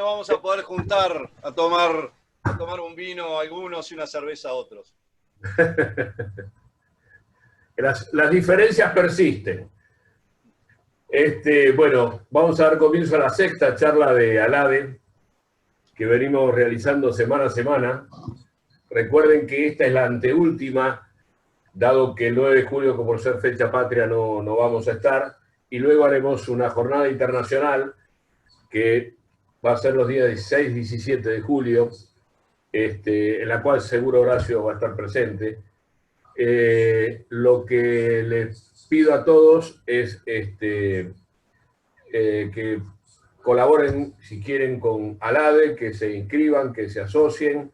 nos vamos a poder juntar a tomar un vino algunos y una cerveza otros. Las diferencias persisten. Bueno, vamos a dar comienzo a la sexta charla de ALADE que venimos realizando semana a semana. Recuerden que esta es la anteúltima, dado que el 9 de julio, como por ser fecha patria, no vamos a estar. Y luego haremos una jornada internacional que va a ser los días 16 y 17 de julio, en la cual seguro Horacio va a estar presente. Lo que les pido a todos es que colaboren, si quieren, con ALADE, que se inscriban, que se asocien.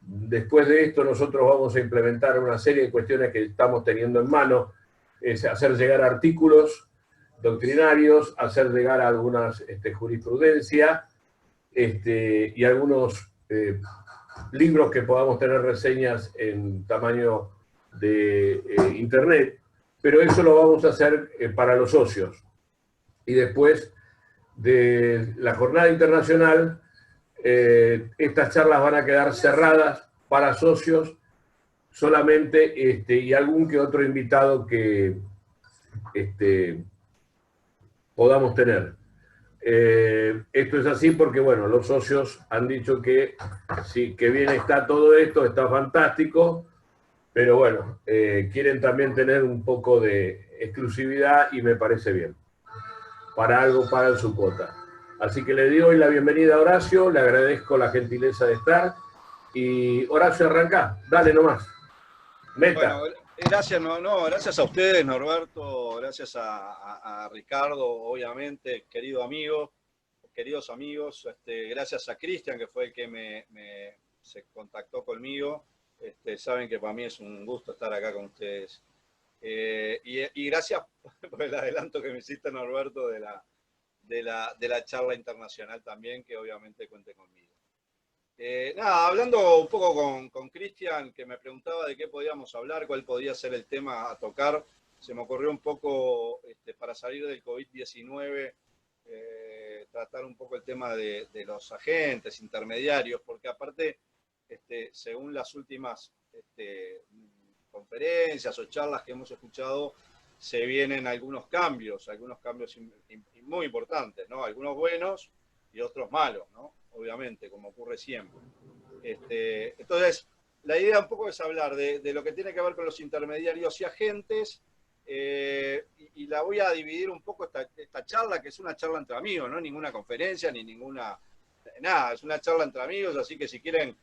Después de esto nosotros vamos a implementar una serie de cuestiones que estamos teniendo en mano, es hacer llegar artículos doctrinarios, hacer llegar algunas jurisprudencia y algunos libros que podamos tener reseñas en tamaño de internet, pero eso lo vamos a hacer para los socios. Y después de la jornada internacional, estas charlas van a quedar cerradas para socios solamente y algún que otro invitado que podamos tener. Esto es así porque, bueno, los socios han dicho que sí, que bien está todo esto, está fantástico, pero bueno, quieren también tener un poco de exclusividad y me parece bien. Para algo pagan su cuota. Así que le doy la bienvenida a Horacio, le agradezco la gentileza de estar y Horacio, arranca, dale nomás. Meta. Bueno, gracias, gracias a ustedes, Norberto, gracias a Ricardo, obviamente, queridos amigos, gracias a Cristian, que fue el que se contactó conmigo. Saben que para mí es un gusto estar acá con ustedes. Y gracias por el adelanto que me hiciste, Norberto, de la charla internacional también, que obviamente cuente conmigo. Hablando un poco con Cristian, que me preguntaba de qué podíamos hablar, cuál podía ser el tema a tocar, se me ocurrió un poco, para salir del COVID-19, tratar un poco el tema de los agentes intermediarios, porque aparte, según las últimas conferencias o charlas que hemos escuchado, se vienen algunos cambios muy importantes, ¿no? Algunos buenos y otros malos, ¿no? Obviamente, como ocurre siempre. Entonces, la idea un poco es hablar de lo que tiene que ver con los intermediarios y agentes, y la voy a dividir un poco esta charla, que es una charla entre amigos, no ninguna conferencia, ni ninguna, nada, es una charla entre amigos, así que si quieren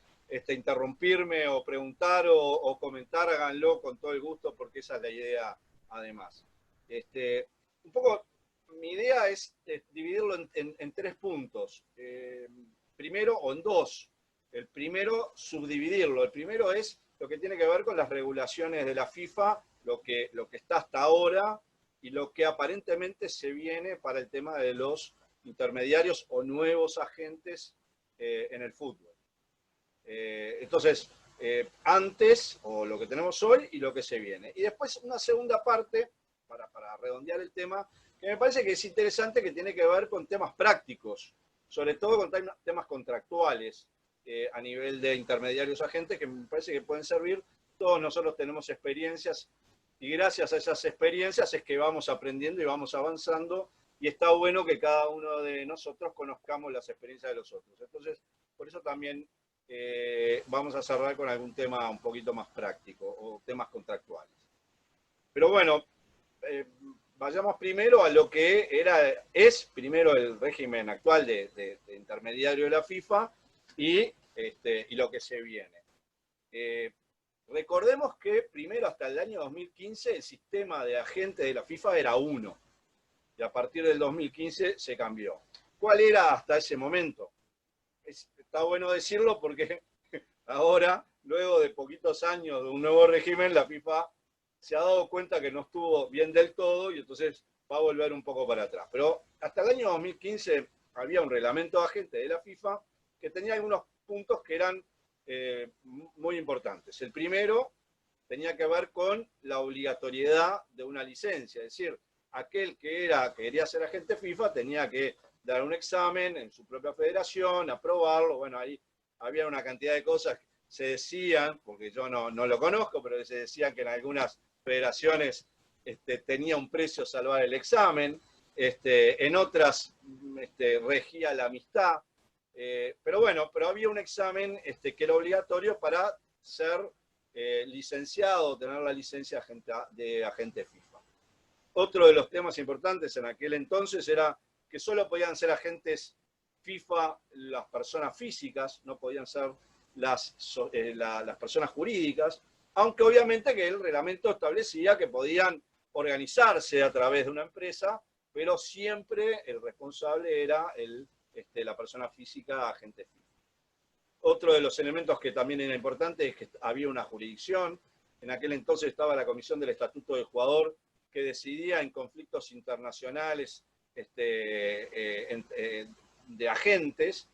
interrumpirme o preguntar o comentar, háganlo con todo el gusto, porque esa es la idea además. Un poco, mi idea es dividirlo en tres puntos. Primero, o en dos. El primero, subdividirlo. El primero es lo que tiene que ver con las regulaciones de la FIFA, lo que está hasta ahora y lo que aparentemente se viene para el tema de los intermediarios o nuevos agentes en el fútbol. Entonces, antes, o lo que tenemos hoy y lo que se viene. Y después una segunda parte, para redondear el tema, que me parece que es interesante, que tiene que ver con temas prácticos, sobre todo con temas contractuales a nivel de intermediarios agentes, que me parece que pueden servir. Todos nosotros tenemos experiencias y gracias a esas experiencias es que vamos aprendiendo y vamos avanzando, y está bueno que cada uno de nosotros conozcamos las experiencias de los otros. Entonces, por eso también vamos a cerrar con algún tema un poquito más práctico o temas contractuales. Pero bueno, vayamos primero a lo que es primero el régimen actual de intermediario de la FIFA y lo que se viene. Recordemos que primero, hasta el año 2015, el sistema de agentes de la FIFA era uno, y a partir del 2015 se cambió. ¿Cuál era hasta ese momento? Está bueno decirlo porque ahora, luego de poquitos años de un nuevo régimen, la FIFA se ha dado cuenta que no estuvo bien del todo y entonces va a volver un poco para atrás. Pero hasta el año 2015 había un reglamento de agentes de la FIFA que tenía algunos puntos que eran muy importantes. El primero tenía que ver con la obligatoriedad de una licencia, es decir, aquel que quería ser agente FIFA tenía que dar un examen en su propia federación, aprobarlo. Bueno, ahí había una cantidad de cosas que se decían, porque yo no lo conozco, pero se decían que en algunas federaciones tenía un precio salvar el examen, en otras regía la amistad. Pero bueno, pero había un examen que era obligatorio para ser licenciado, tener la licencia de agente FIFA. Otro de los temas importantes en aquel entonces era que solo podían ser agentes FIFA las personas físicas, no podían ser las personas jurídicas, aunque obviamente que el reglamento establecía que podían organizarse a través de una empresa, pero siempre el responsable era la persona física agente FIFA. Otro de los elementos que también era importante es que había una jurisdicción. En aquel entonces estaba la Comisión del Estatuto del Jugador, que decidía en conflictos internacionales de agentes,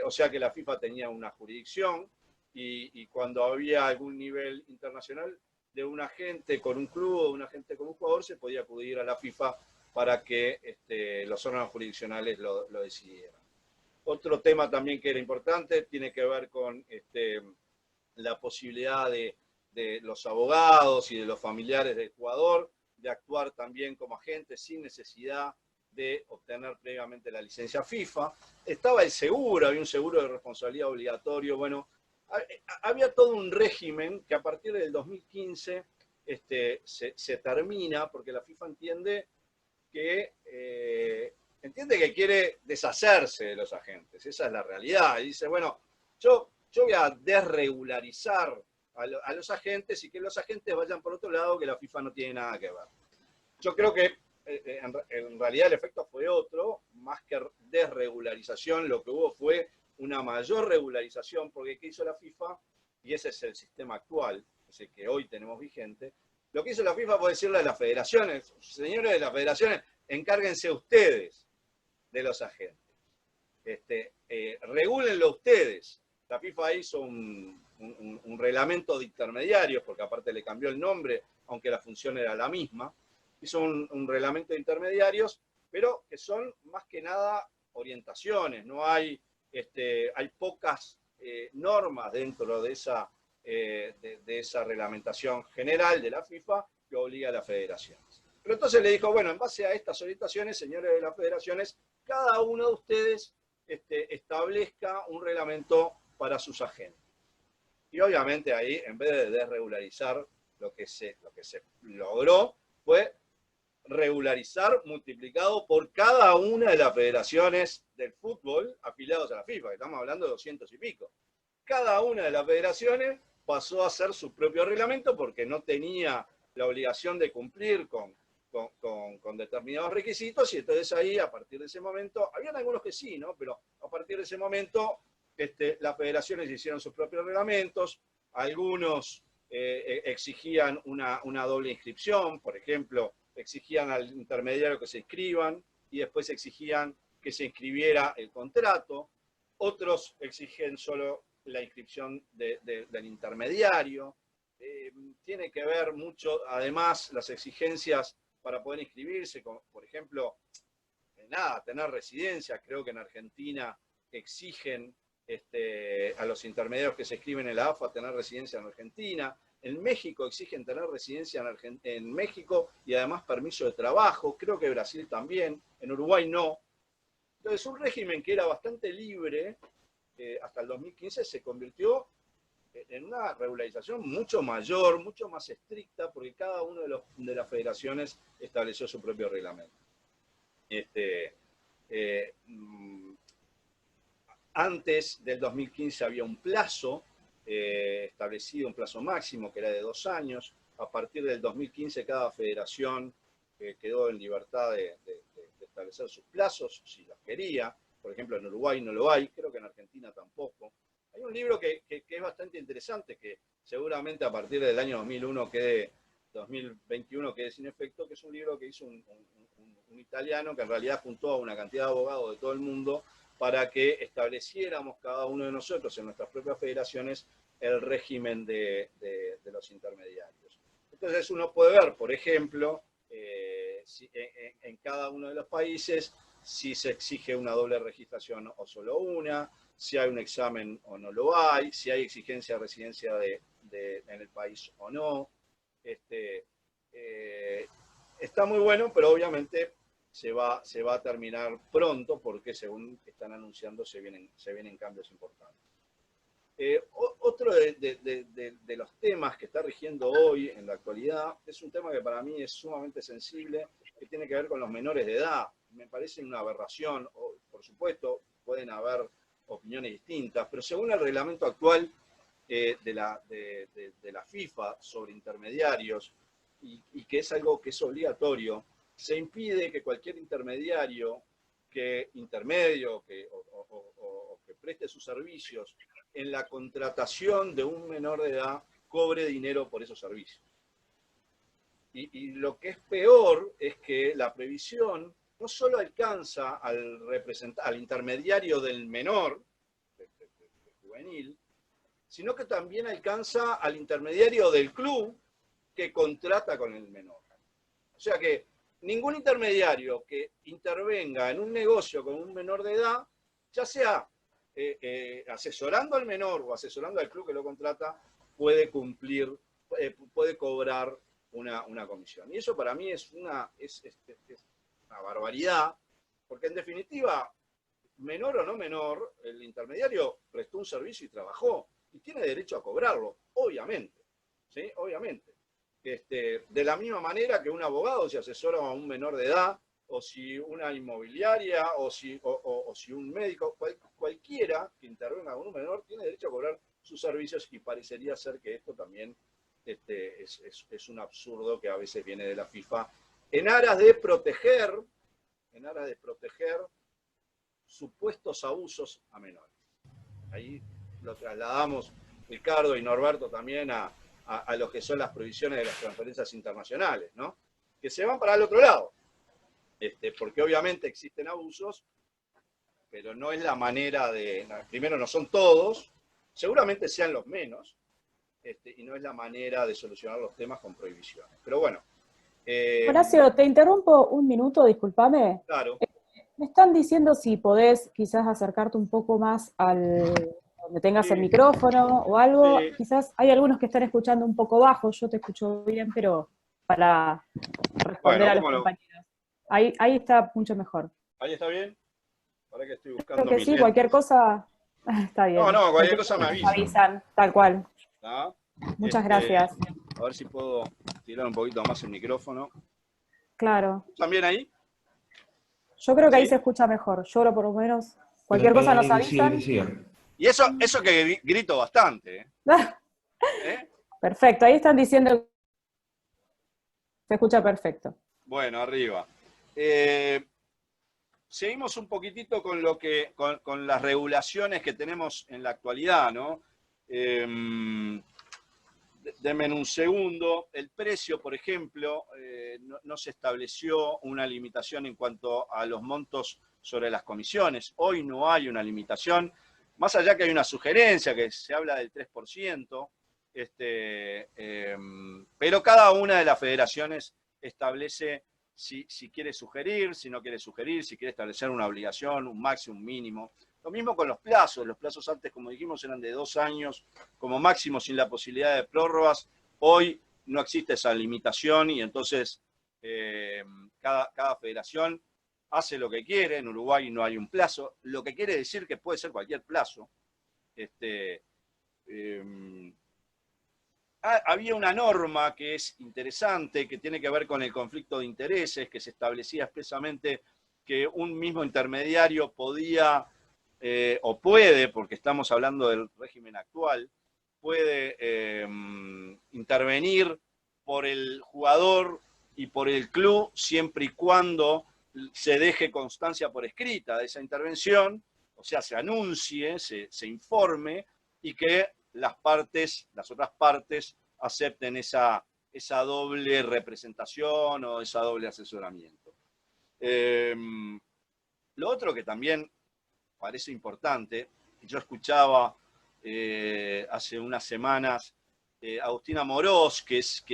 o sea que la FIFA tenía una jurisdicción, y cuando había algún nivel internacional de un agente con un club o un agente con un jugador, se podía acudir a la FIFA para que los órganos jurisdiccionales lo decidieran. Otro tema también que era importante tiene que ver con la posibilidad de los abogados y de los familiares del jugador de actuar también como agentes sin necesidad de obtener previamente la licencia FIFA. Estaba el seguro, había un seguro de responsabilidad obligatorio. Bueno, había todo un régimen que a partir del 2015 se termina, porque la FIFA entiende que quiere deshacerse de los agentes. Esa es la realidad. Y dice, bueno, yo voy a desregularizar a los agentes y que los agentes vayan por otro lado, que la FIFA no tiene nada que ver. Yo creo que en realidad el efecto fue otro, más que desregularización, lo que hubo fue una mayor regularización, porque ¿qué hizo la FIFA? Y ese es el sistema actual, es el que hoy tenemos vigente. Lo que hizo la FIFA fue decirle a las federaciones, señores de las federaciones, encárguense ustedes de los agentes. Regúlenlo ustedes. La FIFA hizo un reglamento de intermediarios, porque aparte le cambió el nombre, aunque la función era la misma. Hizo un reglamento de intermediarios, pero que son más que nada orientaciones. No hay pocas normas dentro de esa reglamentación general de la FIFA que obliga a las federaciones. Pero entonces le dijo, bueno, en base a estas orientaciones, señores de las federaciones, cada uno de ustedes establezca un reglamento para sus agentes. Y obviamente ahí, en vez de desregularizar, lo que se logró fue regularizar multiplicado por cada una de las federaciones del fútbol afiliados a la FIFA, que estamos hablando de 200 y pico. Cada una de las federaciones pasó a hacer su propio reglamento porque no tenía la obligación de cumplir con determinados requisitos, y entonces ahí, a partir de ese momento, habían algunos que sí, ¿no? Pero a partir de ese momento, las federaciones hicieron sus propios reglamentos, algunos exigían una doble inscripción, por ejemplo, exigían al intermediario que se inscriban y después exigían que se inscribiera el contrato, otros exigen solo la inscripción del intermediario. Tiene que ver mucho, además, las exigencias para poder inscribirse, como, por ejemplo, tener residencia. Creo que en Argentina exigen a los intermediarios que se inscriben en la AFA tener residencia en Argentina. En México exigen tener residencia en México y además permiso de trabajo. Creo que Brasil también. En Uruguay no. Entonces, un régimen que era bastante libre hasta el 2015 se convirtió en una regularización mucho mayor, mucho más estricta, porque cada una de las federaciones estableció su propio reglamento. Antes del 2015 había un plazo establecido, un plazo máximo que era de 2 años. A partir del 2015 cada federación quedó en libertad de establecer sus plazos si los quería. Por ejemplo, en Uruguay no lo hay, creo que en Argentina tampoco. Hay un libro que es bastante interesante, que seguramente a partir del año 2021 quede sin efecto, que es un libro que hizo un italiano que en realidad juntó a una cantidad de abogados de todo el mundo para que estableciéramos cada uno de nosotros en nuestras propias federaciones el régimen de los intermediarios. Entonces uno puede ver, por ejemplo, en cada uno de los países si se exige una doble registración o solo una, si hay un examen o no lo hay, si hay exigencia de residencia en el país o no. Está muy bueno, pero obviamente se va a terminar pronto porque según están anunciando se vienen cambios importantes. Otro de los temas que está rigiendo hoy en la actualidad es un tema que para mí es sumamente sensible, que tiene que ver con los menores de edad. Me parece una aberración, por supuesto, pueden haber opiniones distintas, pero según el reglamento actual de la FIFA sobre intermediarios, y que es algo que es obligatorio, se impide que cualquier intermediario que preste sus servicios en la contratación de un menor de edad cobre dinero por esos servicios. Y lo que es peor es que la previsión no solo alcanza al intermediario del menor, juvenil, sino que también alcanza al intermediario del club que contrata con el menor. O sea que ningún intermediario que intervenga en un negocio con un menor de edad, ya sea asesorando al menor o asesorando al club que lo contrata, puede cobrar una comisión. Y eso para mí es una barbaridad, porque en definitiva, menor o no menor, el intermediario prestó un servicio y trabajó, y tiene derecho a cobrarlo, obviamente. ¿Sí? Obviamente. De la misma manera que un abogado se asesora a un menor de edad, o si una inmobiliaria, o si un médico, cualquiera que intervenga con un menor tiene derecho a cobrar sus servicios, y parecería ser que esto también es un absurdo que a veces viene de la FIFA en aras de proteger supuestos abusos a menores. Ahí lo trasladamos, Ricardo y Norberto, también a lo que son las prohibiciones de las transferencias internacionales, ¿no? Que se van para el otro lado. Porque obviamente existen abusos, pero no es la manera primero no son todos, seguramente sean los menos, y no es la manera de solucionar los temas con prohibiciones. Pero bueno. Horacio, te interrumpo un minuto, discúlpame. Claro. Me están diciendo si podés quizás acercarte un poco más donde tengas el micrófono o algo. Sí. Quizás hay algunos que están escuchando un poco bajo, yo te escucho bien, pero para responder a los compañeros. Ahí está mucho mejor. ¿Ahí está bien? Ahora que estoy buscando. Creo que sí, cualquier cosa está bien. No, cualquier cosa me avisan. Tal cual. ¿Ah? Muchas gracias. A ver si puedo tirar un poquito más el micrófono. Claro. ¿También ahí? Yo creo que ahí se escucha mejor. Yo por lo menos, cualquier cosa nos avisan. Sí. Y eso que grito bastante. Perfecto, ahí están diciendo que se escucha perfecto. Bueno, arriba. Seguimos un poquitito con las regulaciones que tenemos en la actualidad, ¿no? Denme un segundo. El precio, por ejemplo, no se estableció una limitación en cuanto a los montos sobre las comisiones. Hoy no hay una limitación, más allá que hay una sugerencia que se habla del 3%, pero cada una de las federaciones establece si quiere sugerir, si no quiere sugerir, si quiere establecer una obligación, un máximo, un mínimo. Lo mismo con los plazos. Los plazos antes, como dijimos, eran de 2 años como máximo sin la posibilidad de prórrogas. Hoy no existe esa limitación y entonces cada federación hace lo que quiere. En Uruguay no hay un plazo, lo que quiere decir que puede ser cualquier plazo. Había una norma que es interesante, que tiene que ver con el conflicto de intereses, que se establecía expresamente que un mismo intermediario podía, o puede, porque estamos hablando del régimen actual, puede intervenir por el jugador y por el club siempre y cuando se deje constancia por escrita de esa intervención, o sea, se anuncie, se informe, y que las otras partes acepten esa doble representación o esa doble asesoramiento. Lo otro que también parece importante, yo escuchaba hace unas semanas Agustín Amorós, que es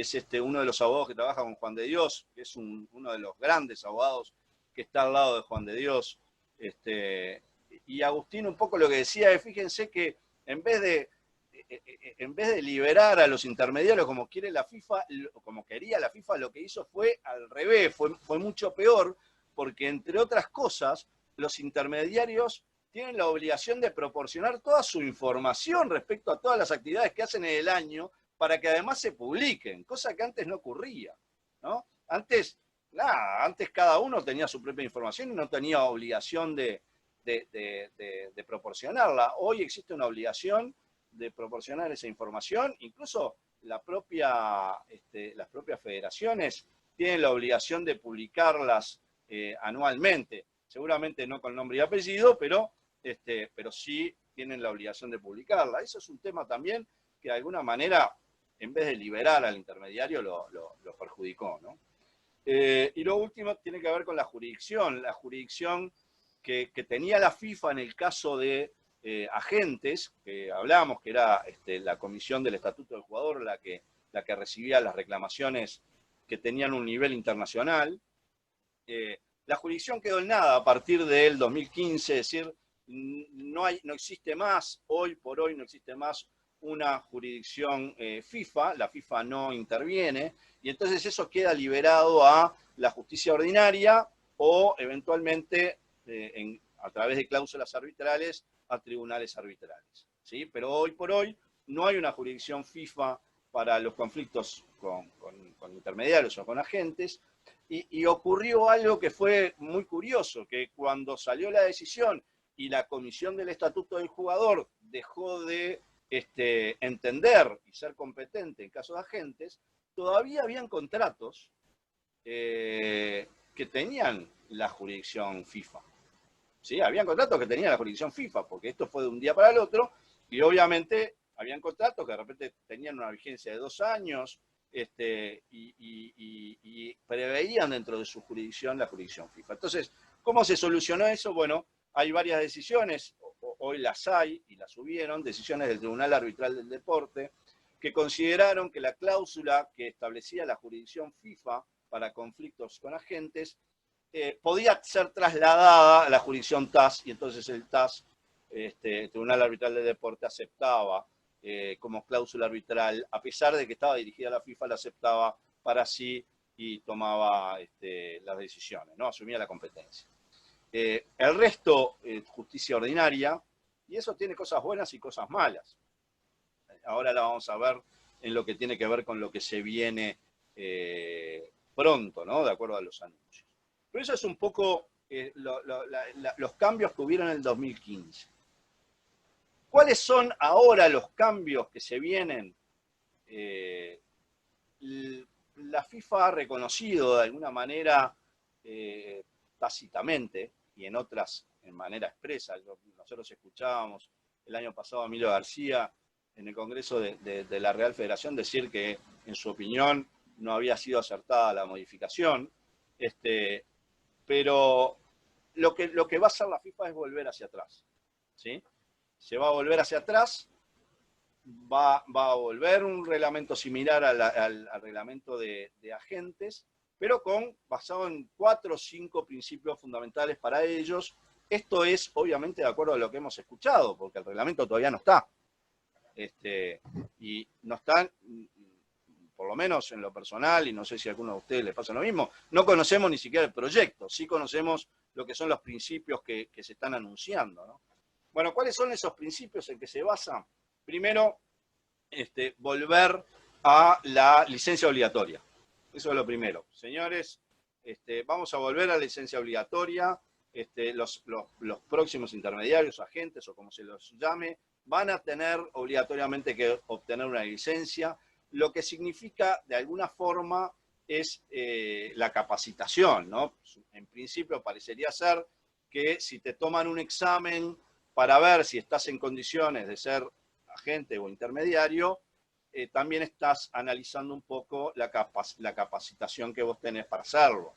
uno de los abogados que trabaja con Juan de Dios, que es uno de los grandes abogados que está al lado de Juan de Dios. Y Agustín un poco lo que decía es, fíjense que en vez de liberar a los intermediarios como quiere la FIFA, como quería la FIFA, lo que hizo fue al revés, fue mucho peor, porque entre otras cosas, los intermediarios tienen la obligación de proporcionar toda su información respecto a todas las actividades que hacen en el año, para que además se publiquen, cosa que antes no ocurría, ¿no? Antes cada uno tenía su propia información y no tenía obligación de proporcionarla. Hoy existe una obligación de proporcionar esa información, incluso las propias federaciones tienen la obligación de publicarlas anualmente, seguramente no con nombre y apellido, pero sí tienen la obligación de publicarla. Eso es un tema también que de alguna manera, en vez de liberar al intermediario, lo perjudicó, ¿no? Y lo último tiene que ver con la jurisdicción que tenía la FIFA en el caso de agentes, que hablábamos que era la comisión del Estatuto del Jugador la que recibía las reclamaciones que tenían un nivel internacional. La jurisdicción quedó en nada a partir del 2015, es decir, no existe más, hoy por hoy no existe más una jurisdicción FIFA, la FIFA no interviene, y entonces eso queda liberado a la justicia ordinaria o eventualmente a través de cláusulas arbitrales a tribunales arbitrales, ¿sí? Pero hoy por hoy no hay una jurisdicción FIFA para los conflictos con intermediarios o con agentes, y ocurrió algo que fue muy curioso, que cuando salió la decisión y la comisión del Estatuto del Jugador dejó de entender y ser competente en casos de agentes, todavía habían contratos que tenían la jurisdicción FIFA. ¿Sí? Habían contratos que tenían la jurisdicción FIFA, porque esto fue de un día para el otro, y obviamente habían contratos que de repente tenían una vigencia de 2 años, y preveían dentro de su jurisdicción la jurisdicción FIFA. Entonces, ¿cómo se solucionó eso? Bueno, hay varias decisiones, hoy las hay y las subieron, decisiones del Tribunal Arbitral del Deporte, que consideraron que la cláusula que establecía la jurisdicción FIFA para conflictos con agentes podía ser trasladada a la jurisdicción TAS, y entonces el TAS, el Tribunal Arbitral del Deporte, aceptaba como cláusula arbitral, a pesar de que estaba dirigida a la FIFA, la aceptaba para sí y tomaba las decisiones, ¿no? Asumía la competencia. El resto, justicia ordinaria, y eso tiene cosas buenas y cosas malas. Ahora la vamos a ver en lo que tiene que ver con lo que se viene pronto, ¿no? De acuerdo a los anuncios. Pero eso es un poco los cambios que hubieron en el 2015. ¿Cuáles son ahora los cambios que se vienen? La FIFA ha reconocido de alguna manera tácitamente, y en otras en manera expresa. Nosotros escuchábamos el año pasado a Emilio García en el Congreso de la Real Federación decir que, en su opinión, no había sido acertada la modificación, pero lo que va a hacer la FIFA es volver hacia atrás, ¿sí? Se va a volver hacia atrás, va a volver un reglamento similar al reglamento de agentes, pero basado en 4 o 5 principios fundamentales para ellos. Esto es, obviamente, de acuerdo a lo que hemos escuchado, porque el reglamento todavía no está. Y no están, por lo menos en lo personal, y no sé si a alguno de ustedes les pasa lo mismo, no conocemos ni siquiera el proyecto, sí conocemos lo que son los principios que se están anunciando, ¿no? Bueno, ¿cuáles son esos principios en que se basan? Primero, volver a la licencia obligatoria. Eso es lo primero. Señores, vamos a volver a la licencia obligatoria. Los próximos intermediarios, agentes o como se los llame, van a tener obligatoriamente que obtener una licencia, lo que significa, de alguna forma, es la capacitación, ¿no? En principio parecería ser que si te toman un examen para ver si estás en condiciones de ser agente o intermediario, también estás analizando un poco la capacitación que vos tenés para hacerlo.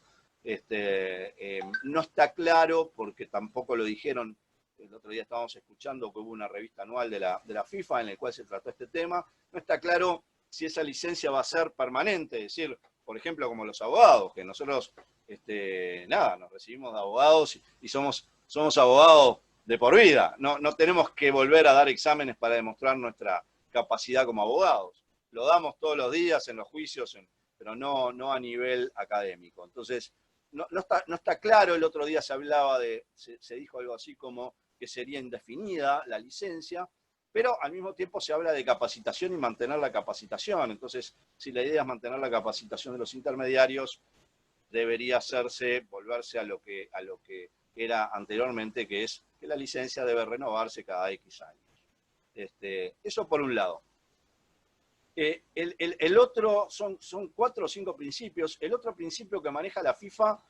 No está claro, porque tampoco lo dijeron, el otro día estábamos escuchando que hubo una revista anual de la FIFA en la cual se trató este tema, no está claro si esa licencia va a ser permanente, es decir, por ejemplo, como los abogados, que nosotros nada, nos recibimos de abogados y somos abogados de por vida. No tenemos que volver a dar exámenes para demostrar nuestra capacidad como abogados. Lo damos todos los días en los juicios, pero no a nivel académico. Entonces, no está claro. El otro día se dijo algo así como que sería indefinida la licencia, pero al mismo tiempo se habla de capacitación y mantener la capacitación. Entonces, si la idea es mantener la capacitación de los intermediarios, debería volverse a lo que era anteriormente, que es que la licencia debe renovarse cada X años. Eso por un lado. El otro son 4 o 5 principios. El otro principio que maneja la FIFA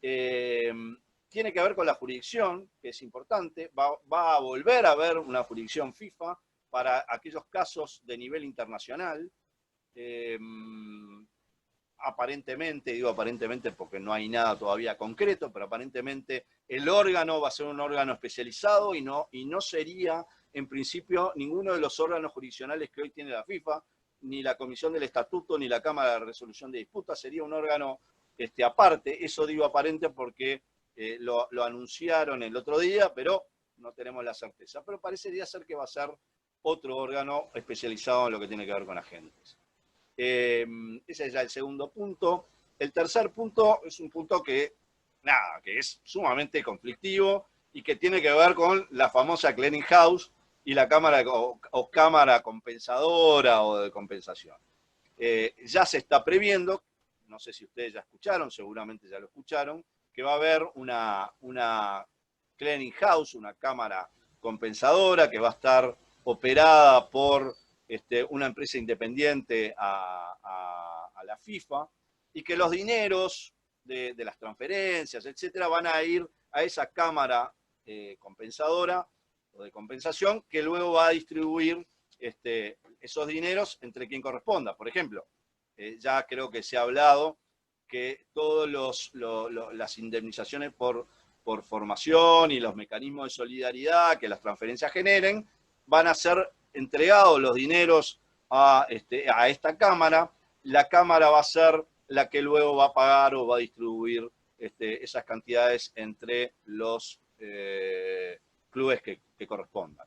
tiene que ver con la jurisdicción, que es importante. Va a volver a haber una jurisdicción FIFA para aquellos casos de nivel internacional. Aparentemente, digo aparentemente porque no hay nada todavía concreto, pero aparentemente el órgano va a ser un órgano especializado y no sería, en principio, ninguno de los órganos jurisdiccionales que hoy tiene la FIFA, ni la Comisión del Estatuto, ni la Cámara de Resolución de Disputas, sería un órgano aparte. Eso digo aparente porque lo anunciaron el otro día, pero no tenemos la certeza. Pero parecería ser que va a ser otro órgano especializado en lo que tiene que ver con agentes. Ese es ya el segundo punto. El tercer punto es un punto que es sumamente conflictivo y que tiene que ver con la famosa clearing house y la cámara o cámara compensadora o de compensación. Ya se está previendo, no sé si ustedes ya escucharon, seguramente ya lo escucharon, que va a haber una clearing house, una cámara compensadora que va a estar operada por una empresa independiente a la FIFA, y que los dineros de las transferencias, etcétera, van a ir a esa cámara compensadora o de compensación, que luego va a distribuir esos dineros entre quien corresponda. Por ejemplo, ya creo que se ha hablado que todas las indemnizaciones por formación y los mecanismos de solidaridad que las transferencias generen, van a ser entregados los dineros a esta cámara. La cámara va a ser la que luego va a pagar o va a distribuir esas cantidades entre los clubes que correspondan.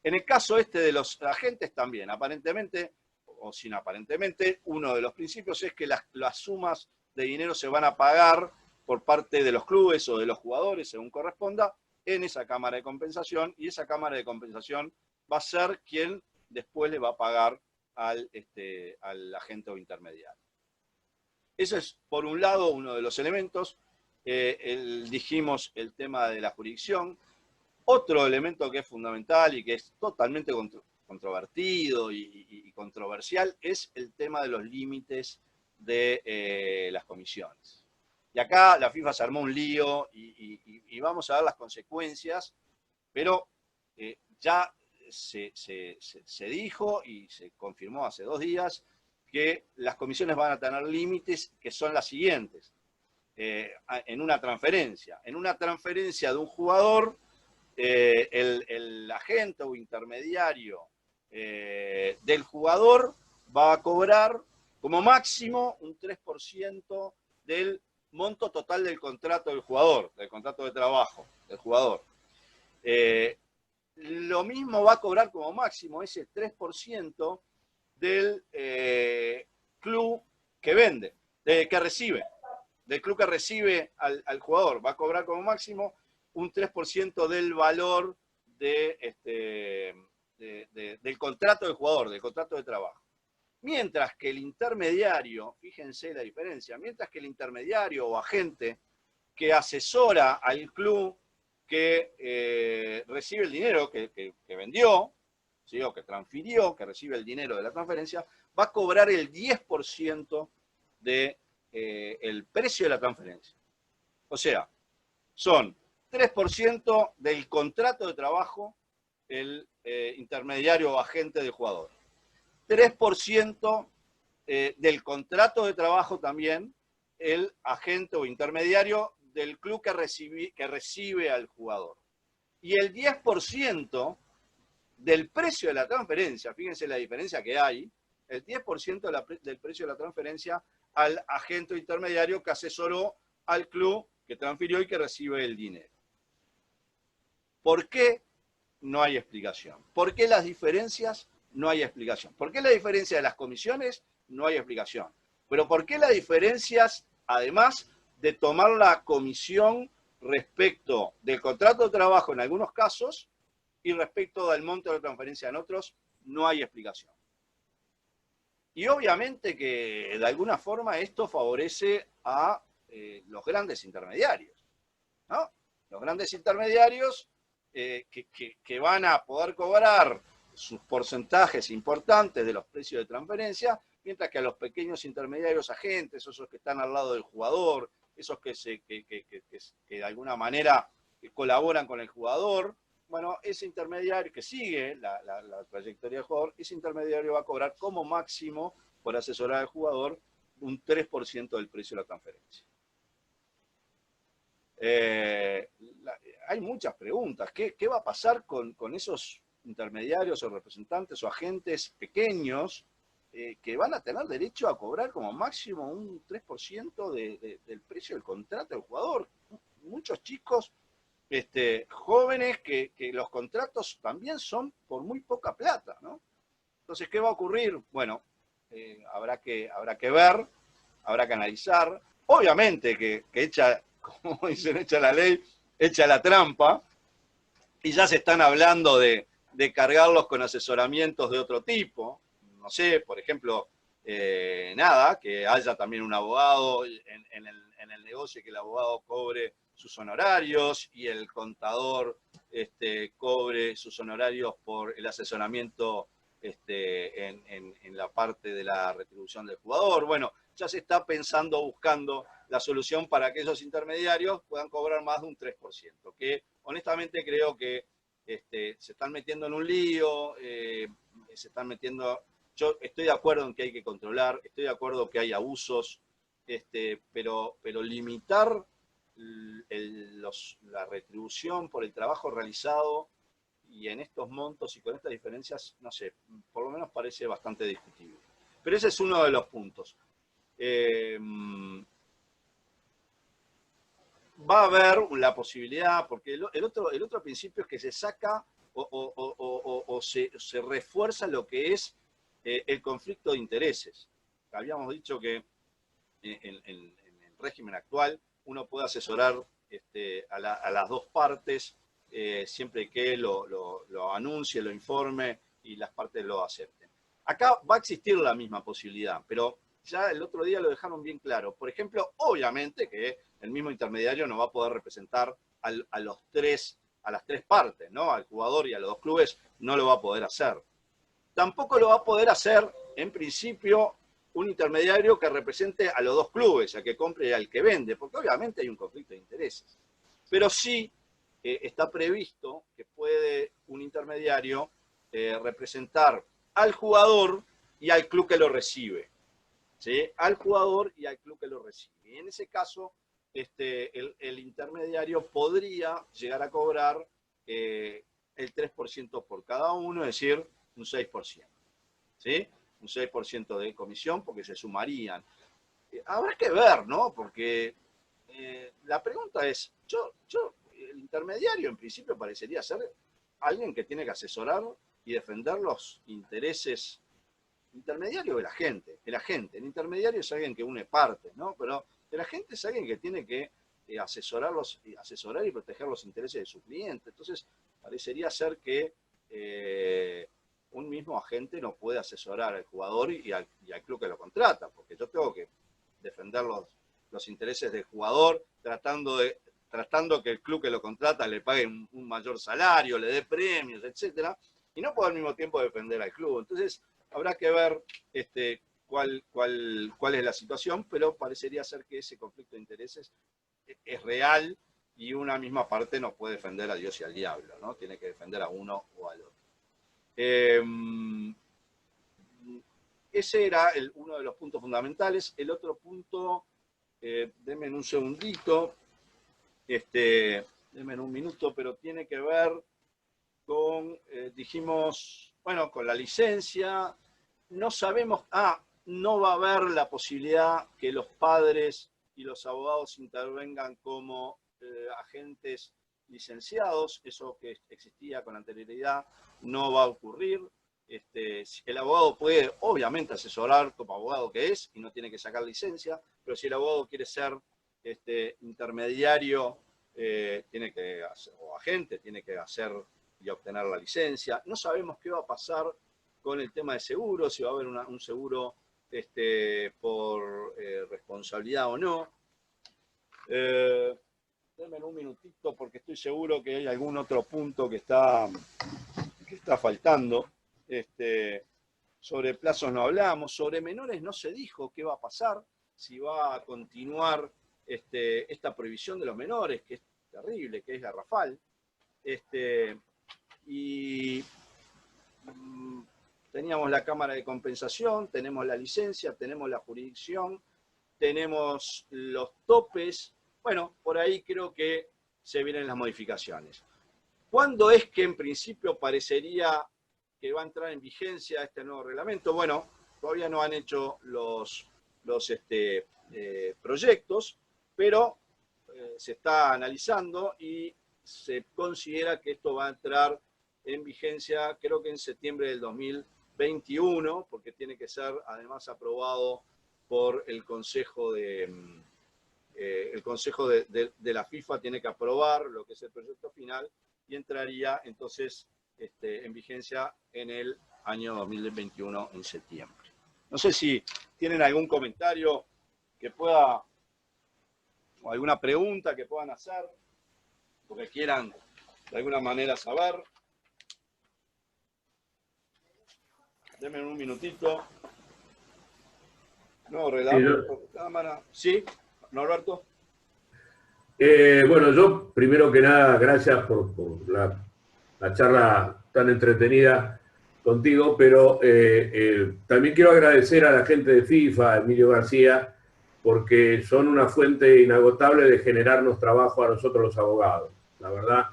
En el caso de los agentes también, aparentemente, o sin aparentemente, uno de los principios es que las sumas de dinero se van a pagar por parte de los clubes o de los jugadores, según corresponda, en esa cámara de compensación, y esa cámara de compensación va a ser quien después le va a pagar al agente o intermediario. Ese es, por un lado, uno de los elementos. Dijimos el tema de la jurisdicción. Otro elemento que es fundamental y que es totalmente controvertido y controversial es el tema de los límites de las comisiones. Y acá la FIFA se armó un lío y vamos a ver las consecuencias, pero ya se dijo y se confirmó hace 2 días que las comisiones van a tener límites que son las siguientes. En una transferencia de un jugador, el agente o intermediario del jugador va a cobrar como máximo un 3% del monto total del contrato del jugador, del contrato de trabajo del jugador. Lo mismo va a cobrar como máximo ese 3% del club que vende, que recibe, del club que recibe al jugador. Va a cobrar como máximo un 3% del valor del contrato del jugador, del contrato de trabajo. Mientras que el intermediario, fíjense la diferencia, mientras que el intermediario o agente que asesora al club que recibe el dinero que vendió, ¿sí?, o que transfirió, que recibe el dinero de la transferencia, va a cobrar el 10% del precio de la transferencia. O sea, son 3% del contrato de trabajo el intermediario o agente del jugador. 3% del contrato de trabajo también el agente o intermediario del club que recibe al jugador. Y el 10% del precio de la transferencia, fíjense la diferencia que hay, el 10% del precio de la transferencia al agente o intermediario que asesoró al club que transfirió y que recibe el dinero. ¿Por qué? No hay explicación. ¿Por qué las diferencias? No hay explicación. ¿Por qué la diferencia de las comisiones? No hay explicación. Pero ¿por qué las diferencias, además de tomar la comisión respecto del contrato de trabajo en algunos casos y respecto del monto de transferencia en otros? No hay explicación. Y obviamente que de alguna forma esto favorece a los grandes intermediarios, ¿no? Los grandes intermediarios que van a poder cobrar sus porcentajes importantes de los precios de transferencia, mientras que a los pequeños intermediarios agentes, esos que están al lado del jugador, esos que de alguna manera colaboran con el jugador, bueno, ese intermediario que sigue la trayectoria del jugador, ese intermediario va a cobrar como máximo por asesorar al jugador un 3% del precio de la transferencia. Hay muchas preguntas. ¿Qué va a pasar con esos intermediarios o representantes o agentes pequeños que van a tener derecho a cobrar como máximo un 3% del precio del contrato del jugador? Muchos chicos jóvenes que los contratos también son por muy poca plata, ¿no? Entonces, ¿qué va a ocurrir? Bueno, habrá que ver, habrá que analizar. Obviamente que echa, como dicen, echa la ley, echa la trampa, y ya se están hablando de cargarlos con asesoramientos de otro tipo. No sé, por ejemplo, que haya también un abogado en el negocio y que el abogado cobre sus honorarios y el contador cobre sus honorarios por el asesoramiento en la parte de la retribución del jugador. Bueno, ya se está pensando, buscando la solución para que esos intermediarios puedan cobrar más de un 3%, que honestamente creo que se están metiendo en un lío, se están metiendo... Yo estoy de acuerdo en que hay que controlar, estoy de acuerdo que hay abusos, pero limitar la retribución por el trabajo realizado y en estos montos y con estas diferencias, no sé, por lo menos parece bastante discutible. Pero ese es uno de los puntos. Va a haber la posibilidad, porque el otro principio es que se saca o se refuerza lo que es el conflicto de intereses. Habíamos dicho que en el régimen actual uno puede asesorar a las dos partes siempre que lo anuncie, lo informe y las partes lo acepten. Acá va a existir la misma posibilidad, pero ya el otro día lo dejaron bien claro. Por ejemplo, obviamente que el mismo intermediario no va a poder representar a las tres partes, ¿no? Al jugador y a los dos clubes no lo va a poder hacer. Tampoco lo va a poder hacer, en principio, un intermediario que represente a los dos clubes, al que compre y al que vende, porque obviamente hay un conflicto de intereses. Pero sí está previsto que puede un intermediario representar al jugador y al club que lo recibe. ¿Sí? Al jugador y al club que lo recibe. Y en ese caso, el intermediario podría llegar a cobrar el 3% por cada uno, es decir, un 6%. ¿Sí? Un 6% de comisión porque se sumarían. Habrá que ver, ¿no? Porque la pregunta es, el intermediario en principio parecería ser alguien que tiene que asesorar y defender los intereses intermediario de la gente. El intermediario es alguien que une partes, ¿no? Pero el agente es alguien que tiene que asesorar y proteger los intereses de su cliente. Entonces, parecería ser que un mismo agente no puede asesorar al jugador y al club que lo contrata, porque yo tengo que defender los intereses del jugador tratando que el club que lo contrata le pague un mayor salario, le dé premios, etcétera, y no puedo al mismo tiempo defender al club. Entonces, habrá que ver cuál es la situación, pero parecería ser que ese conflicto de intereses es real y una misma parte no puede defender a Dios y al diablo, ¿no? Tiene que defender a uno o al otro. Ese era uno de los puntos fundamentales. El otro punto, denme un segundito, denme un minuto, pero tiene que ver con, dijimos, bueno, con la licencia. No sabemos, no va a haber la posibilidad que los padres y los abogados intervengan como agentes licenciados. Eso que existía con anterioridad no va a ocurrir. El abogado puede, obviamente, asesorar como abogado que es y no tiene que sacar licencia, pero si el abogado quiere ser intermediario, tiene que hacer, o agente, tiene que hacer y obtener la licencia. No sabemos qué va a pasar con el tema de seguro, si va a haber un seguro por responsabilidad o no. Denme un minutito porque estoy seguro que hay algún otro punto que está faltando. Sobre plazos no hablamos, sobre menores no se dijo qué va a pasar, si va a continuar esta prohibición de los menores, que es terrible, que es garrafal. Teníamos la Cámara de Compensación, tenemos la licencia, tenemos la jurisdicción, tenemos los topes. Bueno, por ahí creo que se vienen las modificaciones. ¿Cuándo es que en principio parecería que va a entrar en vigencia este nuevo reglamento? Bueno, todavía no han hecho los proyectos, pero se está analizando y se considera que esto va a entrar en vigencia, creo que en septiembre del 2021, porque tiene que ser además aprobado por el Consejo de la FIFA, tiene que aprobar lo que es el proyecto final y entraría entonces en vigencia en el año 2021, en septiembre. No sé si tienen algún comentario que pueda, o alguna pregunta que puedan hacer, o que quieran de alguna manera saber. Denme un minutito. No, relato, cámara. ¿Sí? ¿Norberto? Bueno, yo primero que nada, gracias por la charla tan entretenida contigo, pero también quiero agradecer a la gente de FIFA, a Emilio García, porque son una fuente inagotable de generarnos trabajo a nosotros los abogados. La verdad,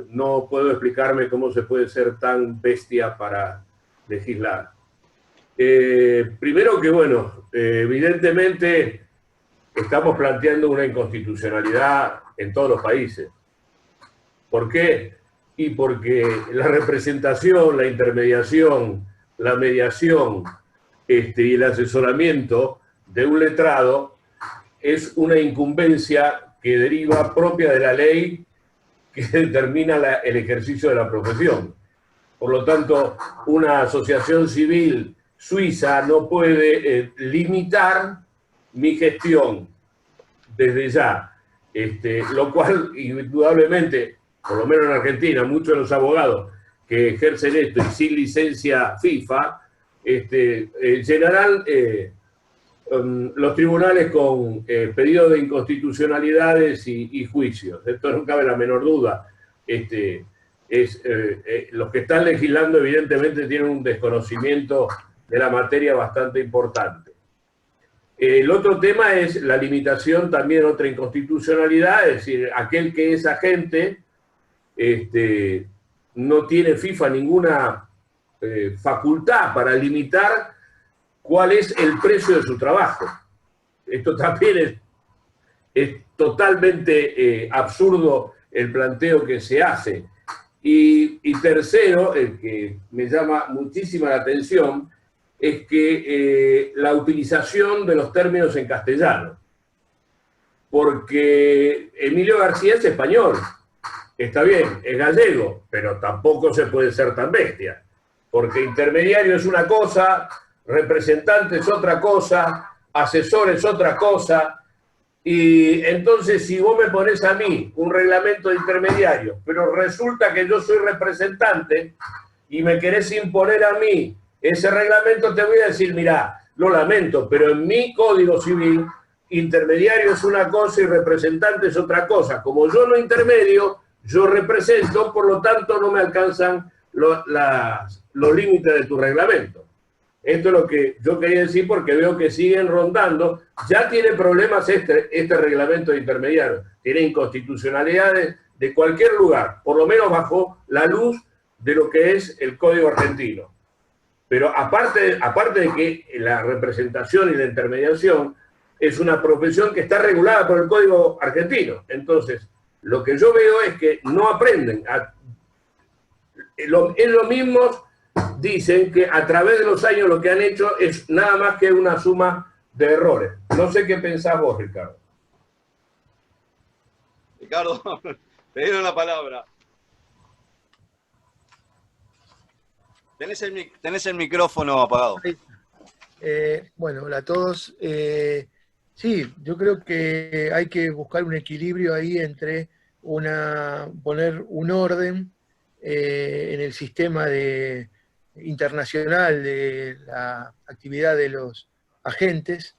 no puedo explicarme cómo se puede ser tan bestia para legislar. Primero que, bueno, evidentemente estamos planteando una inconstitucionalidad en todos los países. ¿Por qué? Y porque la representación, la intermediación, la mediación y el asesoramiento de un letrado es una incumbencia que deriva propia de la ley que determina el ejercicio de la profesión. Por lo tanto, una asociación civil suiza no puede limitar mi gestión desde ya, lo cual indudablemente, por lo menos en Argentina, muchos de los abogados que ejercen esto y sin licencia FIFA, llenarán los tribunales con pedidos de inconstitucionalidades y juicios. Esto no cabe la menor duda. Los que están legislando evidentemente tienen un desconocimiento de la materia bastante importante. El otro tema es la limitación, también otra inconstitucionalidad, es decir, aquel que es agente no tiene FIFA ninguna facultad para limitar cuál es el precio de su trabajo. Esto también es totalmente absurdo el planteo que se hace. Y tercero, el que me llama muchísima la atención, es que la utilización de los términos en castellano. Porque Emilio García es español, está bien, es gallego, pero tampoco se puede ser tan bestia. Porque intermediario es una cosa, representante es otra cosa, asesor es otra cosa. Y entonces, si vos me pones a mí un reglamento de intermediario, pero resulta que yo soy representante y me querés imponer a mí ese reglamento, te voy a decir, mirá, lo lamento, pero en mi Código Civil, intermediario es una cosa y representante es otra cosa. Como yo no intermedio, yo represento, por lo tanto no me alcanzan los límites de tu reglamento. Esto es lo que yo quería decir porque veo que siguen rondando. Ya tiene problemas este reglamento de intermediario. Tiene inconstitucionalidades de cualquier lugar, por lo menos bajo la luz de lo que es el Código argentino. Pero aparte de que la representación y la intermediación es una profesión que está regulada por el Código argentino. Entonces, lo que yo veo es que no aprenden. En los mismos dicen que a través de los años lo que han hecho es nada más que una suma de errores. No sé qué pensás vos, Ricardo. Ricardo, te dieron la palabra. Tenés el micrófono apagado. Bueno, hola a todos. Sí, yo creo que hay que buscar un equilibrio ahí entre poner un orden en el sistema internacional de la actividad de los agentes.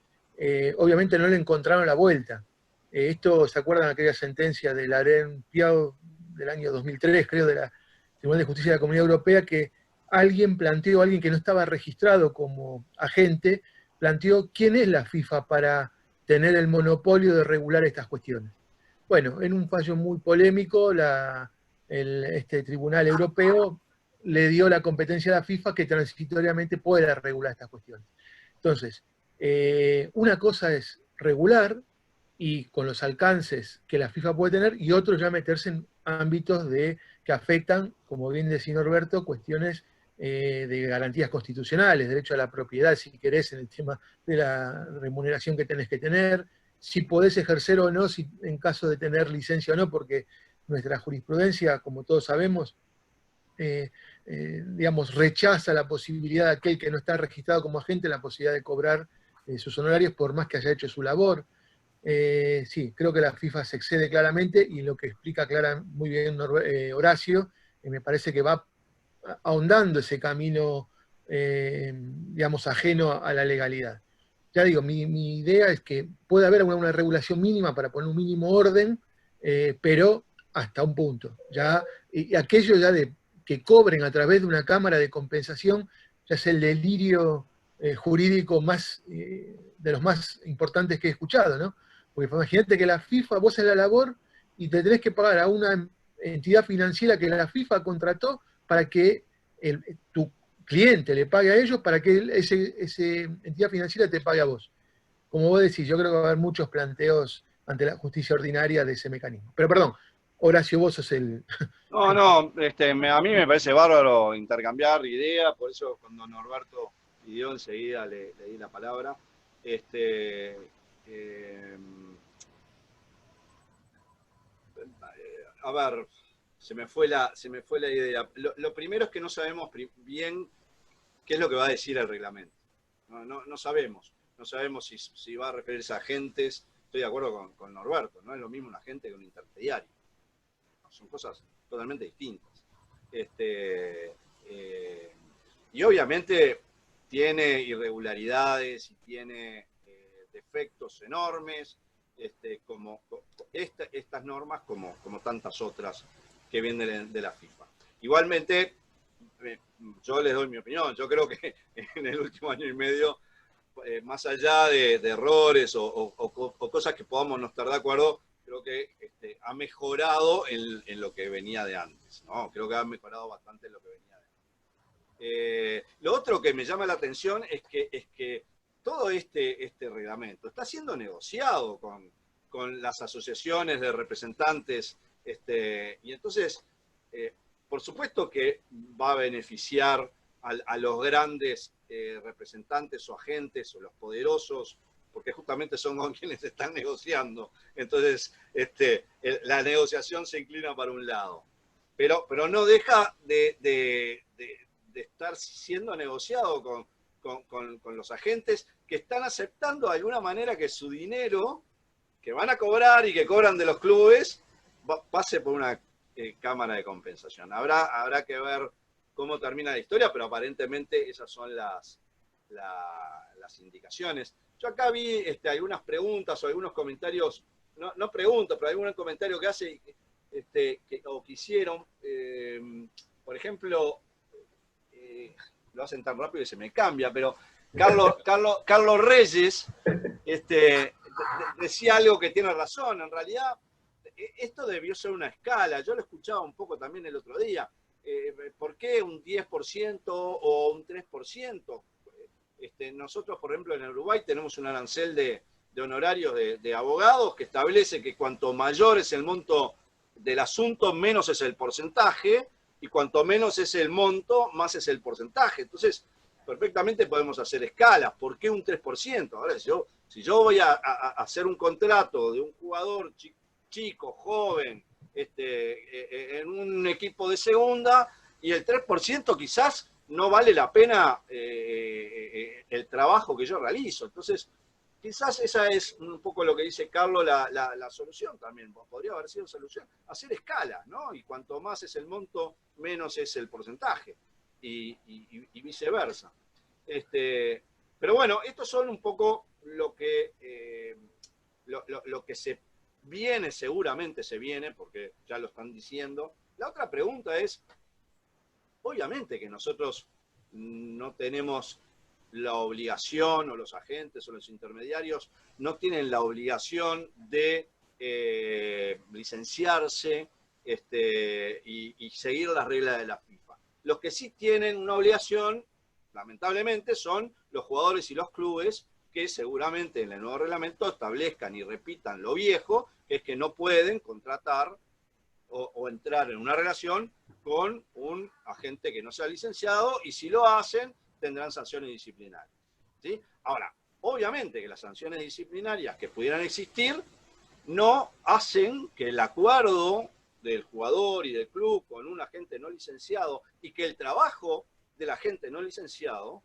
Obviamente no le encontraron la vuelta. Esto, ¿se acuerdan aquella sentencia de Laurent Piau del año 2003, creo, de la Tribunal de Justicia de la Comunidad Europea, que alguien que no estaba registrado como agente, planteó quién es la FIFA para tener el monopolio de regular estas cuestiones? Bueno, en un fallo muy polémico, este Tribunal Europeo le dio la competencia a la FIFA que transitoriamente pueda regular estas cuestiones. Entonces, una cosa es regular y con los alcances que la FIFA puede tener, y otro ya meterse en ámbitos que afectan, como bien decía Norberto, cuestiones de garantías constitucionales, derecho a la propiedad, si querés, en el tema de la remuneración que tenés que tener, si podés ejercer o no, si en caso de tener licencia o no, porque nuestra jurisprudencia, como todos sabemos, digamos, rechaza la posibilidad de aquel que no está registrado como agente, la posibilidad de cobrar sus honorarios por más que haya hecho su labor. Sí, creo que la FIFA se excede claramente, y lo que explica muy bien Horacio, me parece que va ahondando ese camino, digamos, ajeno a la legalidad. Ya digo, mi idea es que puede haber una regulación mínima para poner un mínimo orden, pero hasta un punto. Y aquello ya de que cobren a través de una cámara de compensación, ya es el delirio jurídico de los más importantes que he escuchado, ¿no? Porque imagínate que la FIFA, vos haces la labor y te tenés que pagar a una entidad financiera que la FIFA contrató para que tu cliente le pague a ellos, para que esa entidad financiera te pague a vos. Como vos decís, yo creo que va a haber muchos planteos ante la justicia ordinaria de ese mecanismo. Pero perdón, Horacio, vos sos el... No, a mí me parece bárbaro intercambiar ideas, por eso cuando Norberto pidió enseguida le di la palabra. A ver, se me fue la idea. Lo primero es que no sabemos bien qué es lo que va a decir el reglamento. No sabemos. No sabemos si va a referirse a agentes. Estoy de acuerdo con Norberto, no es lo mismo un agente que un intermediario. Son cosas totalmente distintas. Y obviamente tiene irregularidades y tiene defectos enormes, como estas normas como tantas otras que vienen de la FIFA. Igualmente, yo les doy mi opinión. Yo creo que en el último año y medio, más allá de errores o cosas que podamos no estar de acuerdo, creo que ha mejorado en lo que venía de antes, ¿no? Creo que ha mejorado bastante en lo que venía de antes. Lo otro que me llama la atención es que todo este reglamento está siendo negociado con las asociaciones de representantes, y entonces, por supuesto que va a beneficiar a los grandes representantes o agentes o los poderosos, porque justamente son con quienes están negociando. Entonces, la negociación se inclina para un lado. Pero no deja de estar siendo negociado con los agentes que están aceptando de alguna manera que su dinero, que van a cobrar y que cobran de los clubes, pase por una cámara de compensación. Habrá que ver cómo termina la historia, pero aparentemente esas son las indicaciones. Yo acá vi algunas preguntas o algunos comentarios, no preguntas, pero algún comentario que hace o que hicieron. Por ejemplo, lo hacen tan rápido que se me cambia, pero Carlos Reyes decía algo que tiene razón. En realidad, esto debió ser una escala. Yo lo escuchaba un poco también el otro día. ¿Por qué un 10% o un 3%? Nosotros, por ejemplo, en Uruguay tenemos un arancel de de honorarios de abogados que establece que cuanto mayor es el monto del asunto, menos es el porcentaje, y cuanto menos es el monto, más es el porcentaje. Entonces, perfectamente podemos hacer escalas. ¿Por qué un 3%? Ahora, si yo voy a hacer un contrato de un jugador chico, joven, en un equipo de segunda, y el 3% quizás no vale la pena el trabajo que yo realizo. Entonces, quizás esa es un poco lo que dice Carlos, la solución también. Podría haber sido solución. Hacer escala, ¿no? Y cuanto más es el monto, menos es el porcentaje. Y viceversa. Pero bueno, estos son un poco lo que se viene, seguramente se viene, porque ya lo están diciendo. La otra pregunta es, obviamente que nosotros no tenemos la obligación, o los agentes o los intermediarios no tienen la obligación de licenciarse y seguir las reglas de la FIFA. Los que sí tienen una obligación, lamentablemente, son los jugadores y los clubes, que seguramente en el nuevo reglamento establezcan y repitan lo viejo, que es que no pueden contratar o entrar en una relación con un agente que no sea licenciado, y si lo hacen, tendrán sanciones disciplinarias, ¿sí? Ahora, obviamente que las sanciones disciplinarias que pudieran existir no hacen que el acuerdo del jugador y del club con un agente no licenciado, y que el trabajo del agente no licenciado